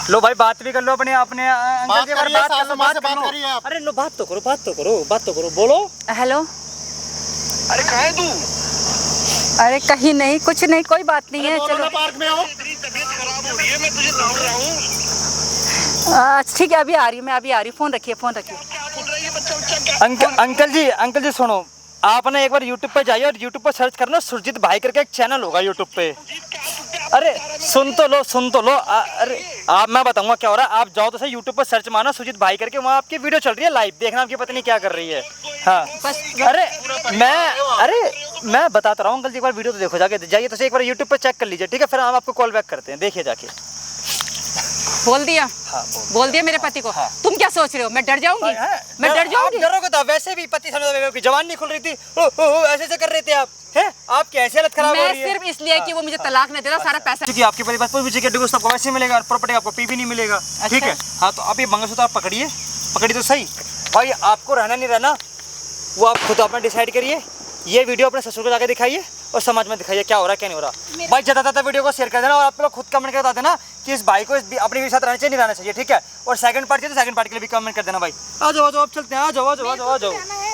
लो भाई बात भी कर लो अपने अपने अंकल बात से, बात करिए, कर लो, सासू माँ से कर बात लो। करिए आप। अरे लो बात तो करो बोलो। हेलो। अरे कहाँ है तू? अरे कहीं नहीं, कुछ नहीं, कोई बात नहीं है, बोलो चलो। ना, पार्क में हो। तेरी तबीयत खराब हो रही है, मैं तुझे ढूंढ रहा हूँ। ठीक है, अभी आ रही हूँ, मैं अभी आ रही हूँ। फोन रखिए। क्या बोल रहा है ये बच्चा क्या? अंकल जी सुनो, आप ना एक बार YouTube पे जाइए और YouTube पे सर्च करना, सुरजीत भाई करके एक चैनल होगा YouTube पे। अरे सुन तो लो अरे आप, मैं बताऊंगा क्या हो रहा है। आप जाओ तो सही YouTube पर सर्च मारना सुरजीत भाई करके, वहाँ आपकी वीडियो चल रही है लाइव, देखना आपकी पत्नी क्या कर रही है। हाँ अरे मैं बताता रहा हूँ अंकल जी, एक बार वीडियो तो देखो, जाके जाइए तो सही, एक बार YouTube पर चेक कर लीजिए, ठीक है? फिर हम आपको कॉल बैक करते हैं, देखिए जाके। बोल दिया? हाँ बोल दिया मेरे पति को? हाँ। तुम क्या सोच रहे हो, मैं डर जाऊंगी? मैं डर जाऊंगी? डरोगे तो वैसे भी पति समझो, जवान नहीं खुल रही थी, ऐसे कर रहे थे आप, हैं? आपकी ऐसी हालत खराब हो मैं रही है। सिर्फ इसलिए कि वो मुझे तलाक नहीं दे रहा, सारा पैसा। क्योंकि आपके परिवार पर भी डिवोर्स आपको वैसे मिलेगा और प्रॉपर्टी आपको पी भी नहीं मिलेगा, ठीक है? हाँ तो अभी मंगलसूत्र आप पकड़िए तो सही भाई। आपको रहना नहीं रहना वो आप खुद अपना डिसाइड करिए। ये वीडियो अपने ससुर को जाके दिखाइए और समाज में दिखाइए क्या हो रहा है क्या नहीं हो रहा। भाई ज़्यादा वीडियो को शेयर कर देना और आप लोग खुद कमेंट कर बता देना कि इस भाई को अपने भी साथ रहना चाहिए, नहीं रहना चाहिए, ठीक है? और सेकंड पार्ट चाहिए तो सेकंड पार्ट के लिए भी कमेंट कर देना भाई। आ जाओ आप चलते हैं, आ जाओ। रहना है